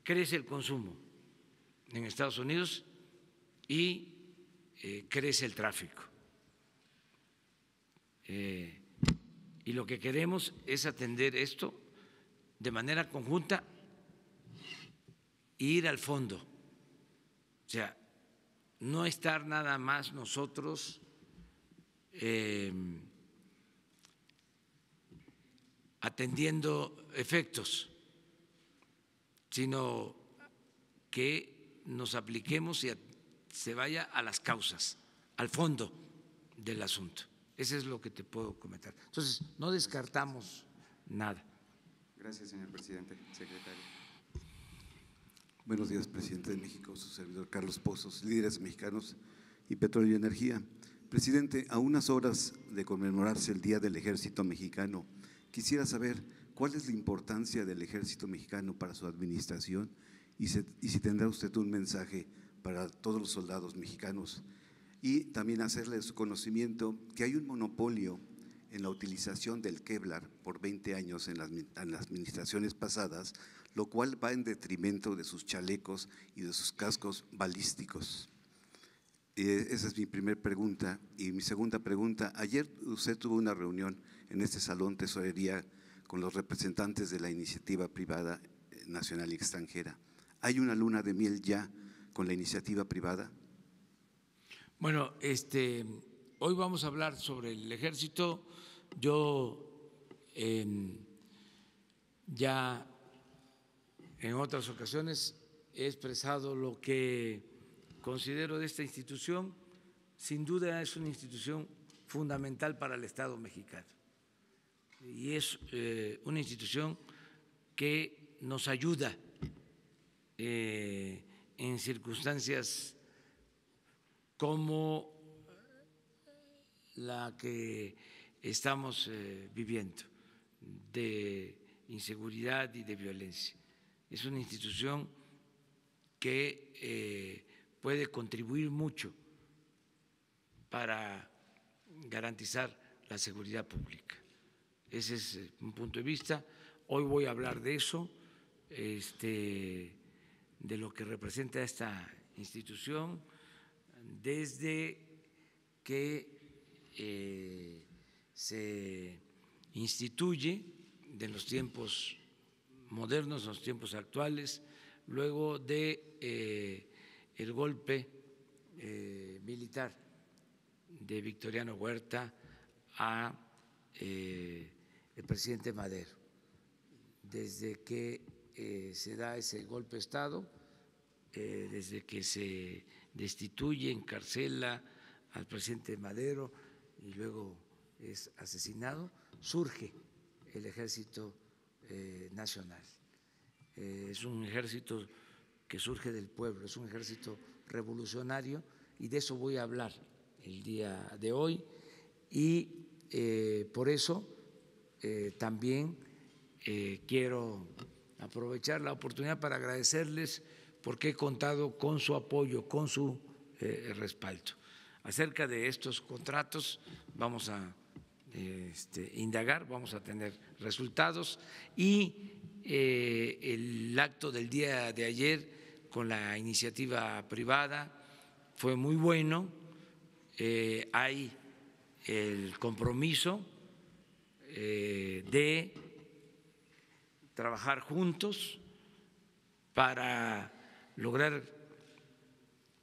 crece el consumo en Estados Unidos y crece el tráfico. Y lo que queremos es atender esto de manera conjunta e ir al fondo. O sea, no estar nada más nosotros atendiendo efectos, sino que nos apliquemos y se vaya a las causas, al fondo del asunto. Eso es lo que te puedo comentar. Entonces, no descartamos nada. Gracias, señor presidente. Secretario. Buenos días, presidente de México, su servidor Carlos Pozos, líderes mexicanos y petróleo y energía. Presidente, a unas horas de conmemorarse el Día del Ejército Mexicano, quisiera saber cuál es la importancia del Ejército Mexicano para su administración y si tendrá usted un mensaje para todos los soldados mexicanos. Y también hacerle de su conocimiento que hay un monopolio en la utilización del Kevlar por 20 años en las administraciones pasadas, lo cual va en detrimento de sus chalecos y de sus cascos balísticos. Esa es mi primera pregunta. Y mi segunda pregunta, ayer usted tuvo una reunión en este salón tesorería con los representantes de la iniciativa privada nacional y extranjera. ¿Hay una luna de miel ya con la iniciativa privada? Bueno, hoy vamos a hablar sobre el ejército. Yo ya en otras ocasiones he expresado lo que considero de esta institución. Sin duda es una institución fundamental para el Estado mexicano y es una institución que nos ayuda en circunstancias como la que estamos viviendo, de inseguridad y de violencia. Es una institución que puede contribuir mucho para garantizar la seguridad pública. Ese es un punto de vista. Hoy voy a hablar de eso, de lo que representa esta institución, desde que se instituye de los tiempos modernos, los tiempos actuales, luego de el golpe militar de Victoriano Huerta a el presidente Madero. Desde que se da ese golpe de Estado, desde que se destituye, encarcela al presidente Madero y luego es asesinado, surge el Ejército Nacional. Es un ejército que surge del pueblo, es un ejército revolucionario y de eso voy a hablar el día de hoy y por eso también quiero aprovechar la oportunidad para agradecerles porque he contado con su apoyo, con su respaldo. Acerca de estos contratos vamos a indagar, vamos a tener resultados y el acto del día de ayer con la iniciativa privada fue muy bueno, hay el compromiso de trabajar juntos para lograr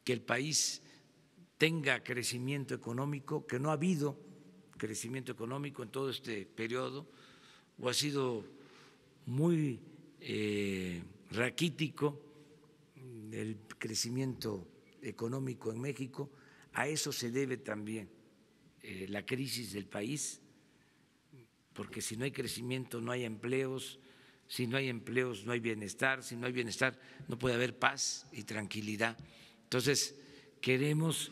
que el país tenga crecimiento económico, que no ha habido crecimiento económico en todo este periodo, o ha sido muy raquítico el crecimiento económico en México. A eso se debe también la crisis del país, porque si no hay crecimiento no hay empleos, si no hay empleos no hay bienestar, si no hay bienestar no puede haber paz y tranquilidad. Entonces, queremos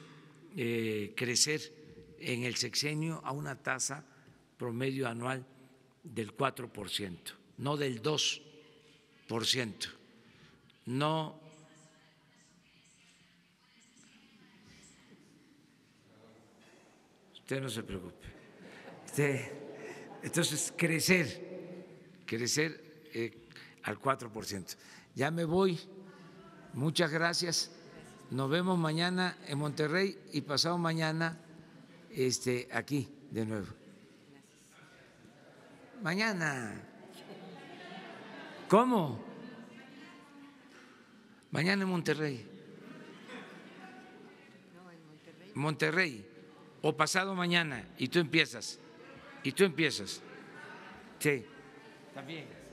crecer en el sexenio a una tasa promedio anual del 4%, no del 2%, no. Usted no se preocupe. Entonces, crecer al 4%. Ya me voy. Muchas gracias. Nos vemos mañana en Monterrey y pasado mañana aquí de nuevo. Mañana. ¿Cómo? Mañana en Monterrey. Monterrey. O pasado mañana y tú empiezas. Sí, también.